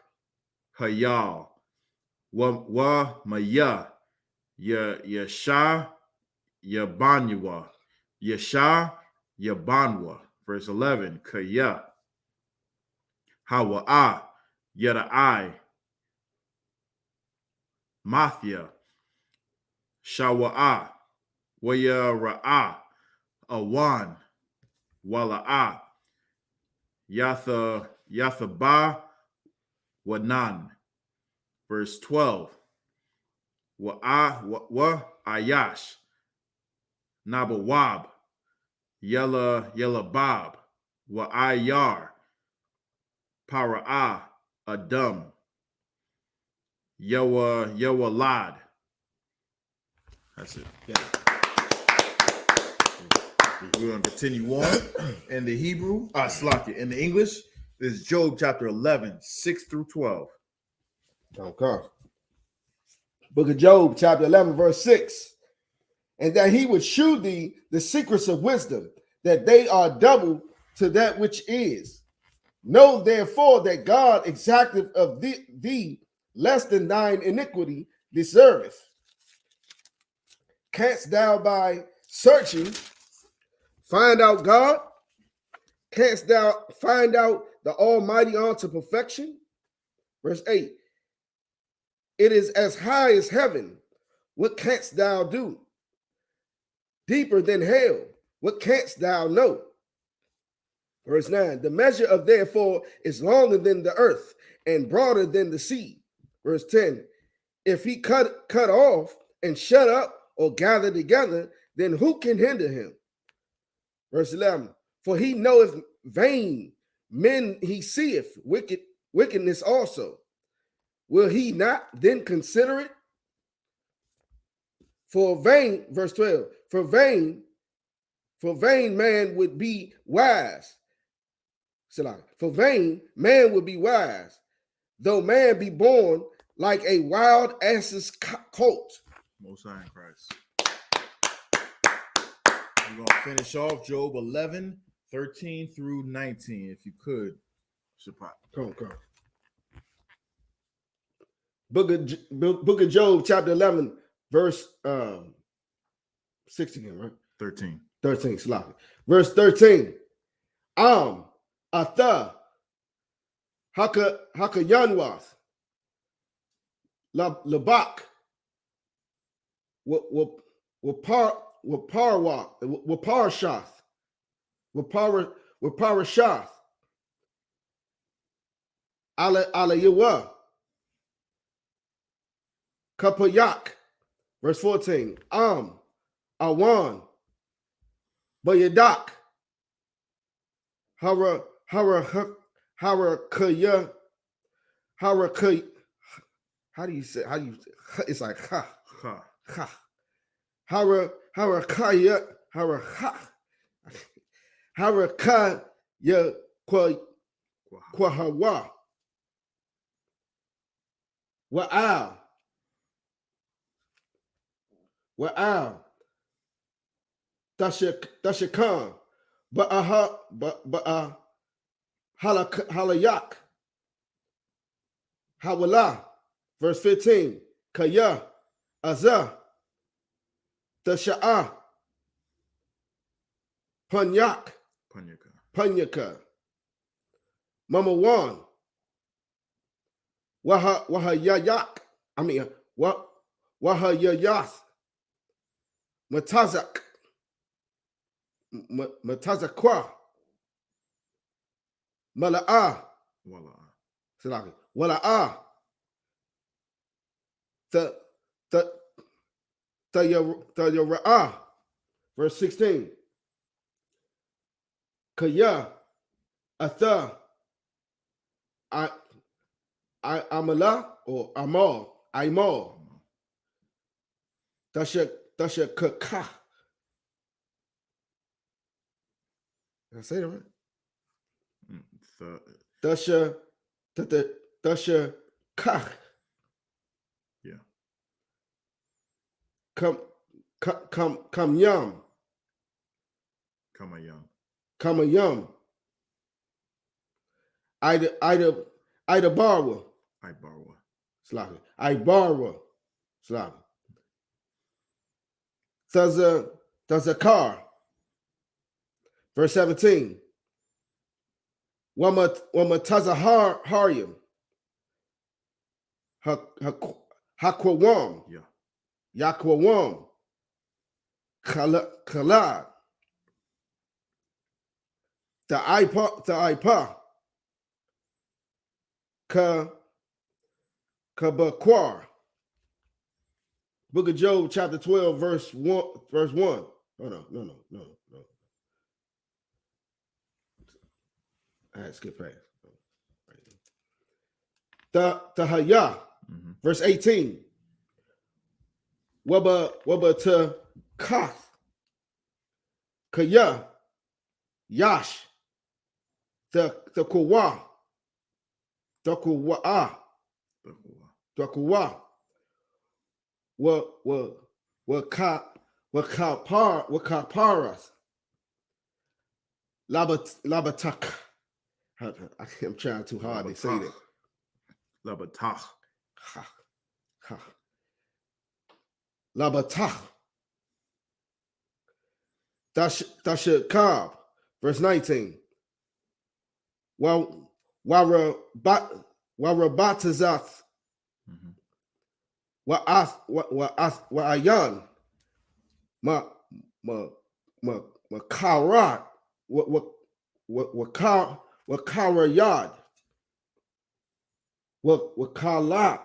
Hayal. Wa Maya. Yasha Yabanwa. Yasha Yabanwa. Verse 11. Kaya. Hawa'a. Yada'ai. Mathia. Shawa'a. Waya Ra'a. Awan. Wala'a. Yathaba. Wanan. Verse 12. Wa Ayash. Nabawab. Yella Bob. Wa Ayar. Para'ah. Adam. Yawalad. That's it. Yeah. We're going to continue on in the Hebrew. Slakia. In the English, this is Job chapter 11, 6 through 12. Okay. Book of Job, chapter 11, verse 6. And that he would shew thee the secrets of wisdom, that they are double to that which is. Know therefore that God exacteth of thee less than thine iniquity deserveth. Canst thou by searching find out God? Canst thou find out the Almighty unto perfection? Verse 8. It is as high as heaven. What canst thou do? Deeper than hell. What canst thou know? Verse 9. The measure of therefore is longer than the earth and broader than the sea. Verse 10. If he cut off and shut up or gather together, then who can hinder him? Verse 11. For he knoweth vain men, he seeth wickedness also. Will he not then consider it? For vain, verse 12, for vain man would be wise. For vain man would be wise, though man be born like a wild ass's colt. Most High in Christ. We're going to finish off Job 11, 13 through 19, if you could. Shapat. Come on. Book of Job, chapter 11, verse 6 again, right? 13. 13, sloppy. Verse 13. Atha, Haka Yanwath, Labak, Waparashath, Ala Yawa, Kapayak, verse 14. Awan, Bayadak, Harakaya, how do you say it's like Harakaya, Harakaya Kwahawa, Wa'al, Tashakan, Halayak, Hawala, verse 15, Kaya, Azah, Tasha'a, Punyak, Punyaka, Mama Wan, Wahayayak, Wahayayath, Matazak, Matazakwa, Mala'a, Wala'a, Tayara'ah, verse 16, Kaya, Atha, Amala, or Imal, Tasha Kaka. Did I say that right? Tasha Kach. Yeah. Come yum. Ida Barwa. Slavi. Ibarwa. Slavi. Tazakar. Verse 17. Wama Tazahar Haryam. Hakwawam. Yeah. Yakwawam. Kalad. The Ipa. Kabakwar. Book of Job, chapter 12, verse 1. Oh, no. I had to skip past. Tahaya, verse 18. Waba to Kath. Kaya. Yash. The Kuwa. Dakuwa. Wakaparas. Labatak. I'm trying too hard to say that. Labatach. Labatach. Tashakab. Verse 19. Warabatazat. Wa'ayan. Makarat. Wakarayad. Wakala.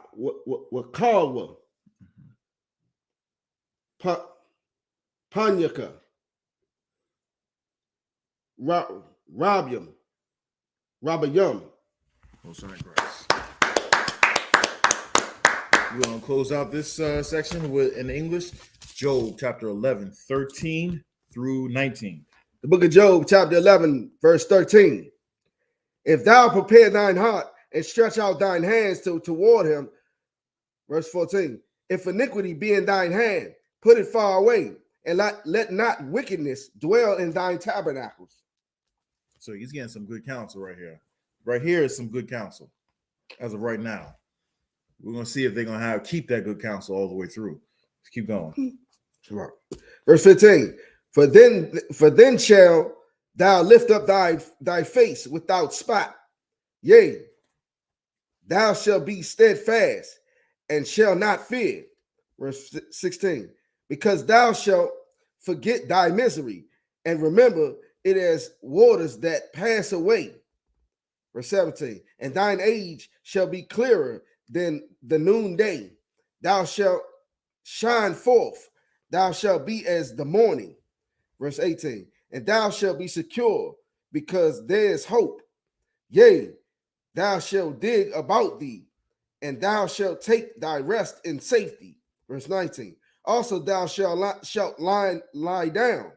Wakalwa. Panyaka. Rabayam. Most High Christ. We're going to close out this section with in English, Job chapter 11, 13 through 19. The book of Job, chapter 11, verse 13. If thou prepare thine heart and stretch out thine hands toward him, verse 14. If iniquity be in thine hand, put it far away, and let not wickedness dwell in thine tabernacles. So he's getting some good counsel right here. Right here is some good counsel as of right now. We're going to see if they're going to keep that good counsel all the way through. Let's keep going. Verse 15. For then shall thou lift up thy face without spot. Yea, thou shalt be steadfast and shall not fear. Verse 16. Because thou shalt forget thy misery and remember it as waters that pass away. Verse 17. And thine age shall be clearer than the noonday. Thou shalt shine forth. Thou shalt be as the morning. Verse 18. And thou shalt be secure because there is hope. Yea, thou shalt dig about thee, and thou shalt take thy rest in safety. Verse 19. Also thou shalt lie down,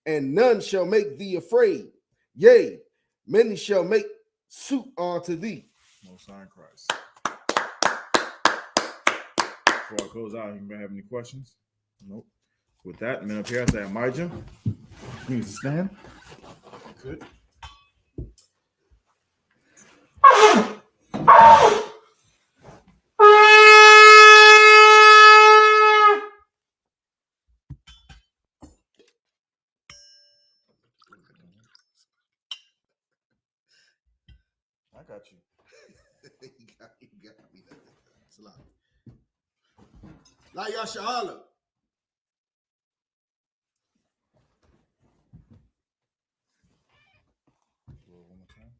and none shall make thee afraid. Yea, many shall make suit unto thee. Most High Christ. Before I close out, anybody have any questions? Nope. With that, man, up here, I say, Amijah. need to stand. Good. I got you. You got me. It's a lot. Like SHALAM. One more time.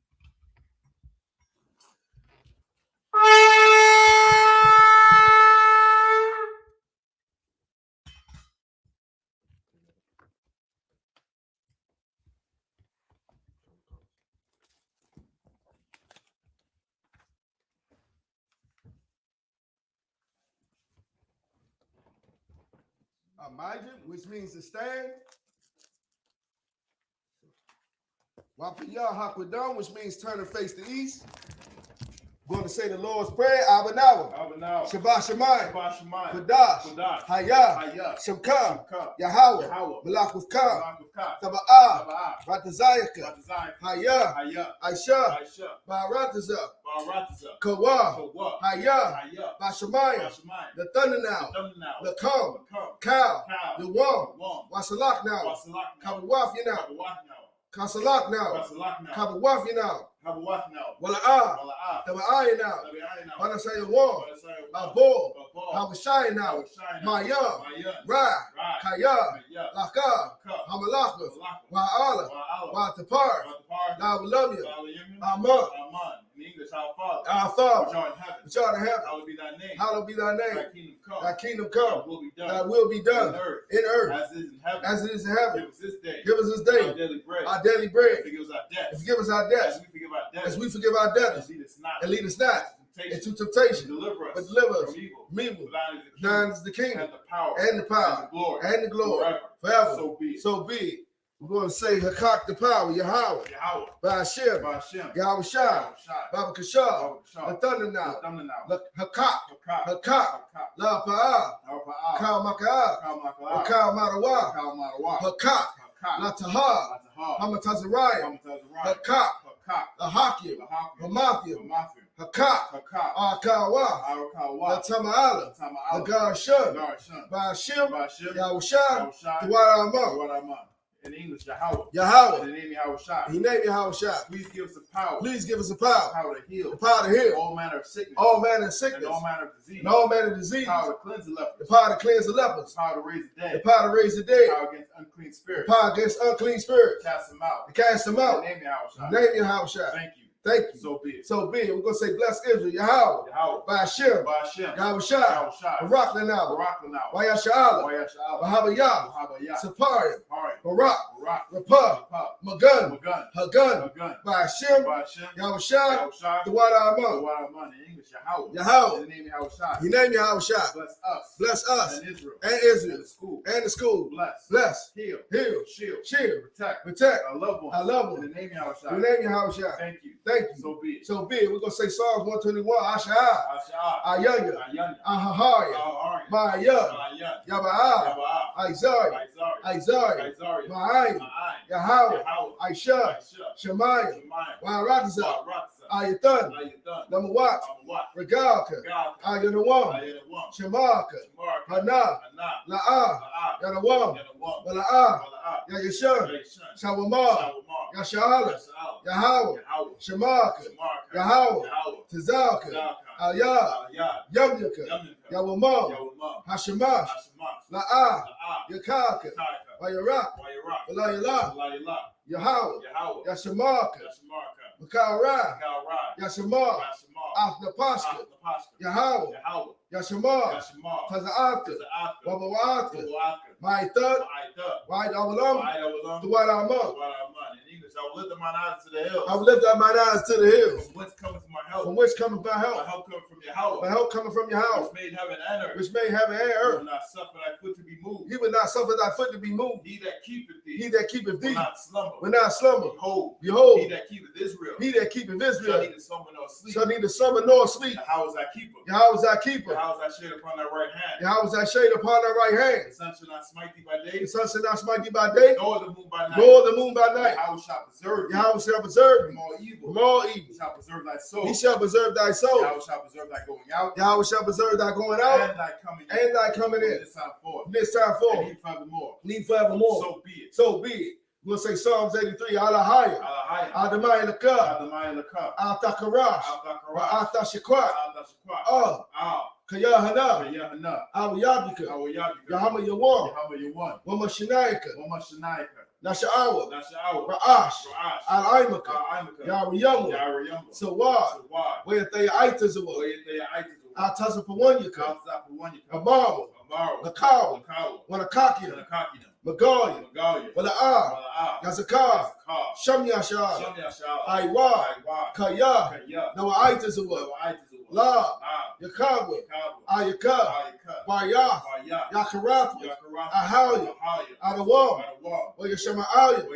Imagine, which means to stand. Wapiyah Hakwadam, which means turn and face the east. Going to say the Lord's Prayer. Abanawa. Shabbat Shemayim. Kadash. Hayah. Shemka. Yahweh. Malach with Ka. Taba'ah. Ratazayaka. Hayah. Aisha. Barataza. Kawa. Hayah. Bashamayim. The thunder now. The come. Cow. The warm. Wasalak now. Kabawaf you now. Kasalak now. Kabawaf you now. Wala'ah. Taba'ah now. Wanasaya warm. Abo. Habashai now. Maya. Ra. Kaya. Laka. Hamalaka. Wa'ala. Wa'atapar. I will love you. Amen. In English, our Father. Our Father. Which art in heaven. Which art in heaven. Hallowed be thy name. Hallowed be thy name. Thy kingdom come. Thy kingdom come. Thy will be done. Thy will be done. In earth. As As it is in heaven. As it is in heaven. Give us this day. Give us this day Our daily bread. our daily bread. Forgive us our debts. Forgive us our debts. As we forgive our debtors. As we forgive our debtors. And lead us not into temptation. But deliver us From evil. For Thine is the kingdom. and the power. And the power. And the glory. Forever. So be it. So be it. We're going to say Hakak the power, Yahweh. Yahweh. By Hashem. Yahweh Shai. Baba Kashar. The thunder now. Hakak. Hakak. La Pa'ah. Kal Maka'ah. Kal Marawa. Hakak. La Tahar. Hamatazariah. Hakak. La Hakim. Hamathim. Hakak. Akawa. La Tama'ala. La Garshun. By Hashem. Yahweh Shai. The Wad Amah. In English, Yahweh. Yahweh. In the name Yahweh Shai. He named Yahweh Shai. Please give us the power. Please give us the power. Power to heal. The power to heal. All manner of sickness. All manner of sickness. And all manner of disease. And all manner of disease. Power to cleanse the lepers. The power to cleanse the lepers. Power to raise the The dead. power to raise the dead. Power against unclean The spirits. power against unclean spirits. Cast them out. To cast them out. In the name Yahweh Shai. Name Yahweh Shai. Thank you. Thank you. So be it. So be it. We're going to say, bless Israel, Yahweh. Yahweh. By Hashem. By Hashem. Yahweh Shai. Yahweh Shai. Barak Lanao. Barak Lanao. Waya Sha'ala. Waya Sha'ala. Bahabayah. Mahabaya. Sapari. Hari. Barak. Barak. Rapah. Rapah. Magun. Magun. Hagun. Magun. By Hashem. By Hashem. Yahweh Shai. Yahweh Shai. The Wad The Amah. word of money. In English, Yahweh. Yahweh. In the name Yahweh Shai. He named Yahweh Shai. Bless us. Bless us. And Israel. And Israel. And the school. And the school. Bless. Bless. Heal. Heal. Shield. Shield. Protect. Protect. Our loved ones. Our loved ones. In the name Yahweh Shai. In the name Yahweh Shai. Thank you. Thank you. So be it. So be it. We're going to say Psalms 121. Asha'ah. Asha'ah. Ayanya. Ayanya. Ahahaya. Ahari. Ma'ayah. Ayah. Yaba'ah. Yaba'ah. Isaiah. Isaiah. Isaiah. Isaiah. Ma'ayin. Ma'ayin. Yahweh. Yahweh. Aisha. Aisha. Shemaiah. Shemaiah. Wa'aratiza. Ratza. Ayathan. Ayathan. Namawat. Amawat. Regalka. God. Ayanawam. Ayanawam. Shemaka. Mark. Hana. Hana. La'ah. La'ah. Yanawam. Yanawam. Bala'ah. Bala'ah. Yayashun. Yayshun. Shawamah. Shawamar. Yasha'ala. Yasha'al. Yahweh. Yahweh. Shemaka. Shamarka. Yahweh. Yahweh. Tazalka. Zalka. Ayah. Ayah. Yamyaka. Yamyaka. Yawamam. Yawamam. Hashemash. Hashemash. La'ah. La'ah. Yakaka. Taka. Wayarak. Wayarak. Walayala. Walayala. Yahweh. Yahweh. Yashamaka. Yashamarka. Makarai. Galrai. Yashamar. Yashamar. Afnapaska. Apapashka. Yahweh. Yahweh. Yashamar. Yashamar. Tazaaka. Taza'aka. Wabawaaka. Wabaaka. Ma'ithad. Ma'aitha. White Avalam. Ma'ayawalam. Tuwad Amah. Waraman. In English, I will lift up mine eyes to the hills. I will lift up mine eyes to the hills. From whence cometh my help? From which cometh my My help? help cometh from Yahweh. My help coming from your house, Which made heaven and earth. which made heaven and He will earth. not suffer thy foot to be moved. He will not suffer thy foot to be moved. He that keepeth thee He that keepeth will thee not slumber. will not slumber. Behold, Behold, he that keepeth Israel he that keepeth shall Israel neither slumber nor sleep. shall neither slumber nor sleep. Yahweh is thy keeper. Yahweh is thy keeper. Yahweh is thy shade upon thy right hand. Yahweh is thy shade upon thy right hand. The sun shall not smite thee by day, The sun shall not smite thee by day, nor the moon by night. nor the moon by night. Yahweh shall preserve thee Yahweh shall preserve from thee all evil. from all He evil. shall preserve thy soul. He shall preserve thy soul. Yahweh shall preserve thy going out Yahweh shall preserve thy going out and thy coming in. and thy coming From in. this time forth. From this time And forward, even forevermore. need forevermore. So be it. So be it. We'll say Psalms 83. Alahaya, Alahaya. Adamai Lakah, Adamai Lakah. Atakarash, Al-Dakarash. Atashakwa, Al-Dashakwa. Al. Kayahana, Yahanna. Awiyabika, Al-Yabika. Yahama Yawan, Yahweh Yawan. Wamashinayaka, Wamashanayaka. Nasha'awa, Nasha'awa. Ra'ash, Ra'ash. Al-Aimaka, Al-Aimaka. Yahweh Yahweh Sawad, Sawad. where they Aitazawa, Wayethaya Aitazu. Atazapawanyaka, Al-Zapawanyaka. Amawa, Amaro. Lakawa, Lakawa. Wanakakia, Tanakakina. Magalia, Magalia. Wala'ah, Wala'ah. Yazakar, Yazakar. Shamyashah, Shamyashah. Aiwa, Aiwa. Kaya, Kaya. Nawa Aitazawa, Aitazu. La, Ah. Yakawa, Yakawa. Ayaka, Ayaka. Baya, Baya. Yakarath, Yakarath. Ahaya, Ahaya. Adawam, Adawam. Wayashama'aya,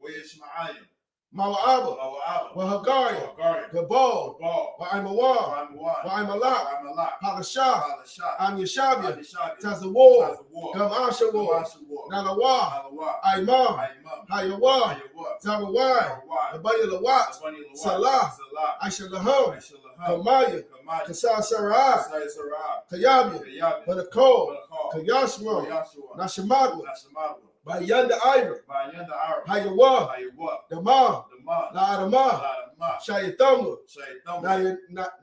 Wayeshma'ayim. Mawa'aba, Mawa'aba. Wahagaya, Wahagaya. Gabal, Gabal. Wa'imawan, Ramawan. Wa'imalak, Ramalak. Palashah, Palashah. Amyashabia, Abishabia. Tazawar, Tazawar. Gamashawar, Gamashawar. Nalawa, Nalawa. Aimam, Aimam. Hayawa, Ayawa. Zawawai, Rawai. Abaya Lawat, Abani Lawat. Salah, Salah. Aishalaham, Aishalaham. Kamaya, Kamaya. Kasar Sarah, Kasai Sarah. Kayabia, Kayabi. Banakol, Banakal. Kayashma, Yashua. Nashamadwa, Nashamadwa. Bayanda Ira, Bayanda Arab. Hayawa, Ayawa. Dama, Daman. Laadama, Ladama. Shayatama, Shaitam.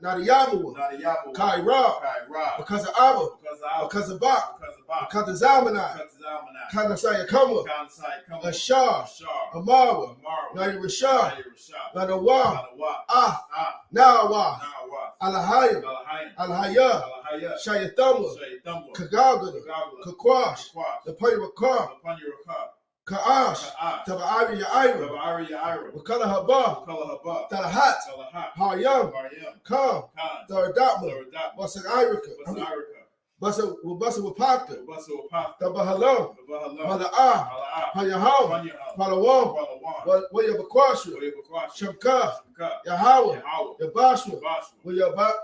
Nadiyamawa, Nadiyamu. Kaira, Kaira. because of Abba, Because of because of Bak, Because of Bak. because of Zamanai, Because of Zamanah. Kanasaya Kama, Kansai. Come. Ashar, Ashar. Amara, Amara. Nadi Rashah, Nadi Rashah. Ladawa, Nadawa. Ah, Ah. Nawa, Nawa. Alahaya, Alahayim. Alhaya, Alahaya. Shayatama, Shaitamwa. Kagagada, Kagabla. Kakwash, Kakwash. the Payrakar, Upon your car. Kaash, Ka'ash. Tabari Yaira, Tabari Yaira. Wakala Haba, Kala Haba. Talahat, Talahat. Hayam, Maryam. Kam, Khan. Tharadapma, Saradap. Basak Irika, Basarika. Basa Wapaka, Basu Apaf. Tabahalam, Bahala. Mala'ah, Mala'ah. Hayaham, Panyaham. Palawam, Palawan. Wayabakwasha, Wayabakwash. Shamka, Shamka. Yahweh, Yahweh. Yabashwa, Bashwa.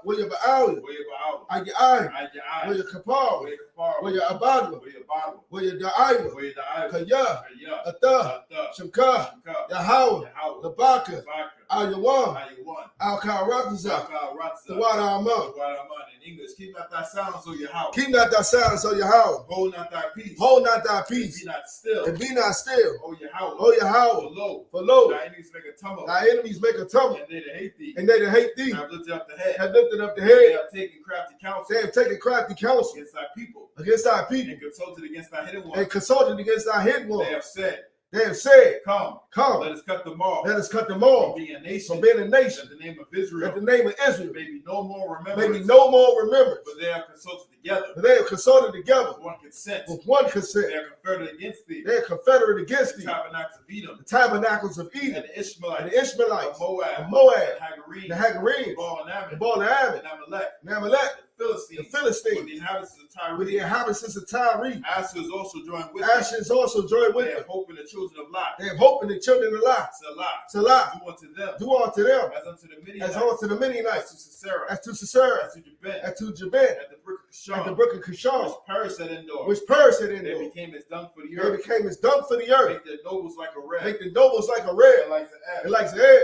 Wayaba'awi, Wayaba'aw. Ayi, Ayai. Wayakapar, Wayakapar. Wayabadwa, Wayabadwa. Wayadaiwa, Wayadaiwa. Kaya, Kaya. Atah, Ata. Shamka, Shamka. Yahweh, Yahweh. Labaka, Baka. Ayawam, Ayuwan. Al-Karatza, Baka Ratza. Tawada Amam. Wadaman in English. Keep not thy sound so Yahweh. Keep not thy silence, O Yahweh. Hold not thy peace. Hold not thy Be peace, not still. and be not still, O Yahweh. O Yahweh. For lo, For lo, thy enemies make a tumult. thy enemies make a tumult, And they that hate thee. and they that hate thee Have lifted up the head. have lifted up the They head. have taken crafty counsel They have taken crafty counsel against thy people. against thy people, And consulted against thy hidden and ones. consulted against thy hidden They ones. have said, They have said, Come, come, let us cut them off. let us cut them From off being a from nation. being a nation, That the name of Israel that the name of Israel may be no more may remembrance. be no more remembrance. But they have consulted together But they have consulted together with one consent. with one They consent. are confederate against thee. They are confederate against The thee, tabernacles of Edom. the tabernacles of And Edom, the Ishmaelites. and the Ishmaelites, Of Moab. of Moab, And Hagarenes. the Hagarenes, Baal and the Ammon. Baal and Ammon, And Amalek. and Amalek, The Philistines. the With Philistines, the inhabitants of Tyre. with the inhabitants of Tyre. Asher is also joined with them. Ashes also joined with They them. have hope in the children of Lot. They have hope in the children of Lot. Salah. Salah, Do unto them do unto them as unto the Midianites. as unto the As Midianites, to Sisera. as to Sisera, As to Jabin. as to Jabin, At the brook of at the Kishon. brook of Kishon, Which perished at Endor. which perished in They them. became as dung for the They earth. became as dung for the earth. Make their nobles like a red. Make the nobles like a And red, like the and ebb. like the head.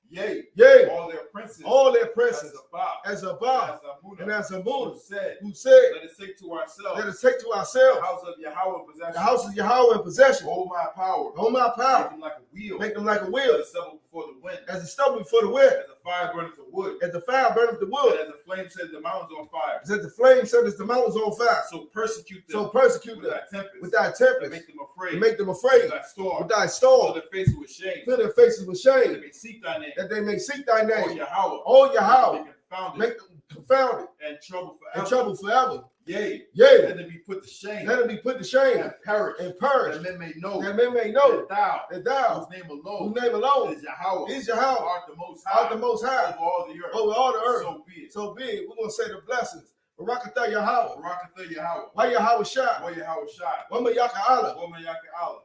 Yea. Yea, All their princes. all their As princes, Zabah. as Abba As Amunah. and as Who Amun, said, who said, let us take to ourselves let us take to the ourselves house of Yahweh in possession. the house of Yahweh in possession. Hold my power. Hold my Make power, them like a wheel. make them like a Let wheel, it settle before the wind. as a stubble before the wind, As a fire burneth the wood. as the fire burneth the And wood, as a flame sets the mountains on fire. as the flame set as the mountains on fire. So persecute them So persecute with them thy tempest. with thy And tempest, make them afraid. and make them With afraid thy storm. with thy Fill storm, their faces with shame. fill their faces with That they shame, may seek thy name. that they may seek thy O name. Yahweh. O Be Yahweh, confounded. make them confounded, and trouble and forever. trouble forever. Yea, Yea, let them be put to shame. let it be put to shame And perish. and perish, That men may know. that men may know that thou, that thou, whose name alone, whose name alone is Yahweh, is Yahweh, art the most high, art the most high over all the earth. over all the earth. So be it. So be it. We're going to say the blessings. Barakatah Yahweh. Barakatah Yahweh. Why Yahweh Shai? Wa Yahweh Shai. Wama Yaka Allah. Wa Mayaka Allah.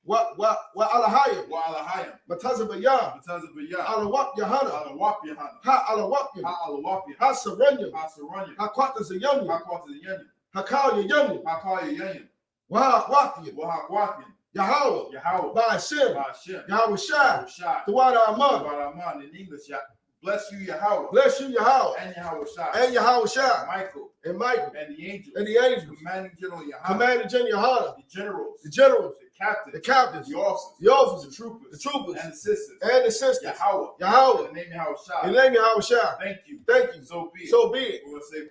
Wa Alahayim. Wa Alahayim. Matazabaya. Matazabaya. Alawap Yahanna. Alawap Yahanna. Ha Alawap Yahanna. Ha Alawap Yahanna. Ha Saranyam. Ha Saranyam. Ha Kwatazayanyam. Ha Kwatazayanyam. Ha Kalyanyam. Ha Kalyanyam. Wa Kwatiyam. Wa Hakwatiyam. Yahweh. Yahweh. By Hashem. By Hashem. Yahweh Shai. Yahweh Shai. Tawada Aman. Tawada Aman. In English, bless you, Yahweh. Bless you, Yahweh. And Yahweh Shai. And Yahweh Shai. Michael. And Michael. And the angels. And the angels. Commanding General Yahanna. Commanding General Yahanna. The generals. The generals. The captains. The captains. The officers. The officers. The troopers. The troopers. And the sisters. And the sisters. Yahweh. Yahweh. In the name of Yahweh Shai. In the name of Yahweh Shai. Thank you. Thank you. So be it. So be it. We're going to say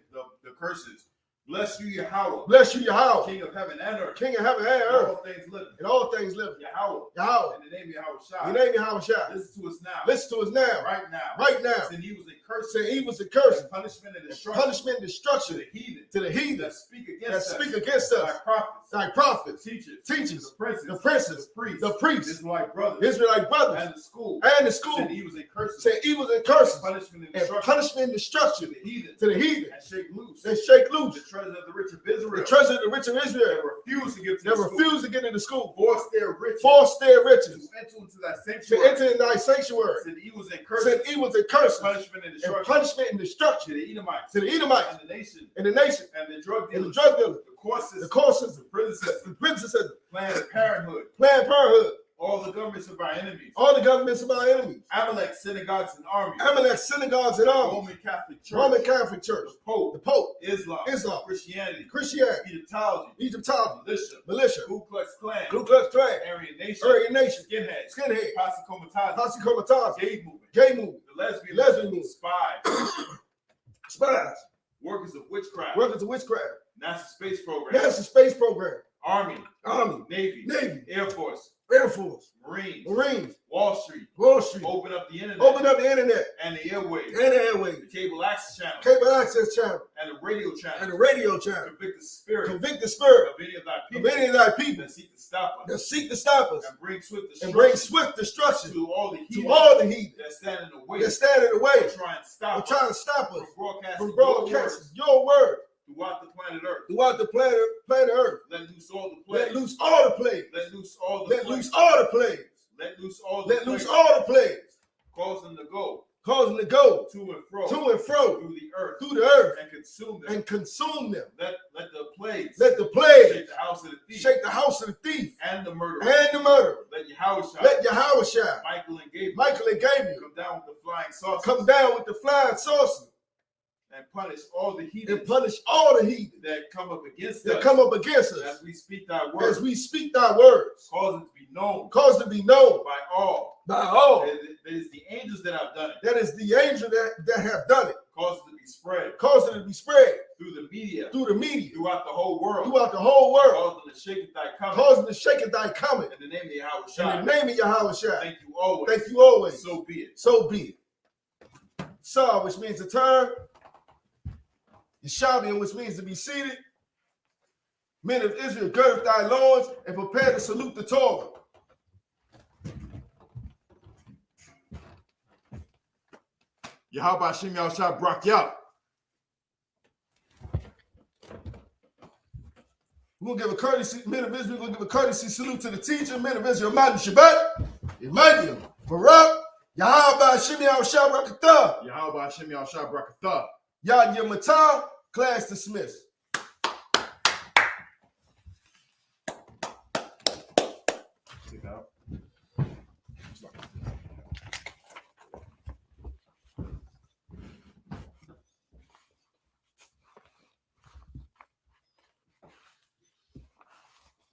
the curses. Bless you, Yahweh. Bless you, Yahweh. King of heaven and earth. King of heaven and And earth. all things living. And all things living. Yahweh. Yahweh. In the name of Yahweh Shai. In the name of Yahweh Shai. Listen to us now. Listen to us now. Right now. Right now. Sin evils and curses. Say evils and curses. And punishment and destruction. Punishment and To destruction the heathen. to the heathen That speak that against us. speak against Thy us. prophets. Thy prophets, Teachers. teachers, The princes. the princes, The priests. the priests, Israelite brothers. Israelite brothers, And the school. and the school. Sin evils and curses. Say evils and curses. Punishment and And destruction. punishment and To destruction the heathen. to the heathen. And shake loose. They shake The loose treasure of the rich of Israel. the treasure of the rich of Israel. That refuse to give to That the school. refuse to get into school. Force their riches. Force their riches To enter into that to sanctuary. enter in thy sanctuary. Sin evils and curses. Send evils and curses Punishment and and destruction. punishment and To destruction the Edomites. to the Edomites And the nation. and the nation And the drug and the dealers. drug dealers, The courses. the courses, The prison system. the prison system, Planned Parenthood. Planned Parenthood, All the governments of our enemies. all the governments of our enemies, Amalek, synagogues, and armies. Amalek synagogues and armies, Roman Catholic Church. Roman Catholic Church, The Pope. the Pope, Islam. Islam, Christianity. Christianity, Egyptology. Egyptology, Militia. militia, Ku Klux Klan. Ku Klux Klan, Aryan Nation. Aryan Nation, Skinheads. Skinhead, Posse Comitatus. Posse Comitatus, Gay movement. gay movement, The lesbian lesbian movement. movement, Spies. spies, Workers of witchcraft. workers of witchcraft, NASA space program. NASA space program, Army. Army, Navy. Navy, Air Force. Air Force, Marines. Marines, Wall Street. Wall Street, Open up the internet. open up the internet And the airwaves. and the airwaves, The cable access channel. cable access channel, And the radio channel. and the radio channel. Convict the spirit Convict the spirit of any of thy of people any of thy people that seek to stop us that seek to stop us and bring swift and destruction bring swift destruction to all the to heathen all the heathen that stand in the way that stand in the way to try and stop of us trying to stop us from broadcasting from your broadcasting words your word throughout the planet Earth. throughout the planet Earth. Let loose all the Let plagues. loose all the plagues. Let loose all the Let plagues. loose all the plagues. Let loose all the Let loose plagues. all the plagues. Cause them to go Cause them to go to and fro to and fro through the earth through the earth and consume them. and consume them. Let the plagues Let the plagues shake the house of the thief shake the house of the thief and the murderer. and the murderer. Let Yahweh shine. Let Yahweh shine. Michael and Gabriel Michael and Gabriel come down with the flying saucers come down with the flying saucer and punish all the heathens and punish all the heathen that come up against that us come up against us as we speak thy as word. we speak thy words. Cause it to be known Cause it to be known by all. by all. That it is the angels that have done it. That is the angel that have done it. Cause it to be spread Cause it to be spread through the media, through the media, throughout the whole world. throughout the whole world. Cause them to shake it thy coming. Cause it to shake it thy coming. In the name of Yahweh In Shai. the name of Yahweh Shai. Thank you always. Thank you always. So be it. So be it. Saw, which means to turn. Yeshabian, which means to be seated. Men of Israel, gird up thy loins and prepare to salute the Torah. Yahweh Hashem Yahushua Brak Yah. We're gonna give a courtesy, men of Israel, we're gonna give a courtesy salute to the teacher, men of Israel, Matan Shabbat, Emmanuel, Barak, Yahweh Hashem Yahushua Brakatah, Yahweh Hashem Yahushua Brakatah. Yad Yamatah, class dismissed. Take out.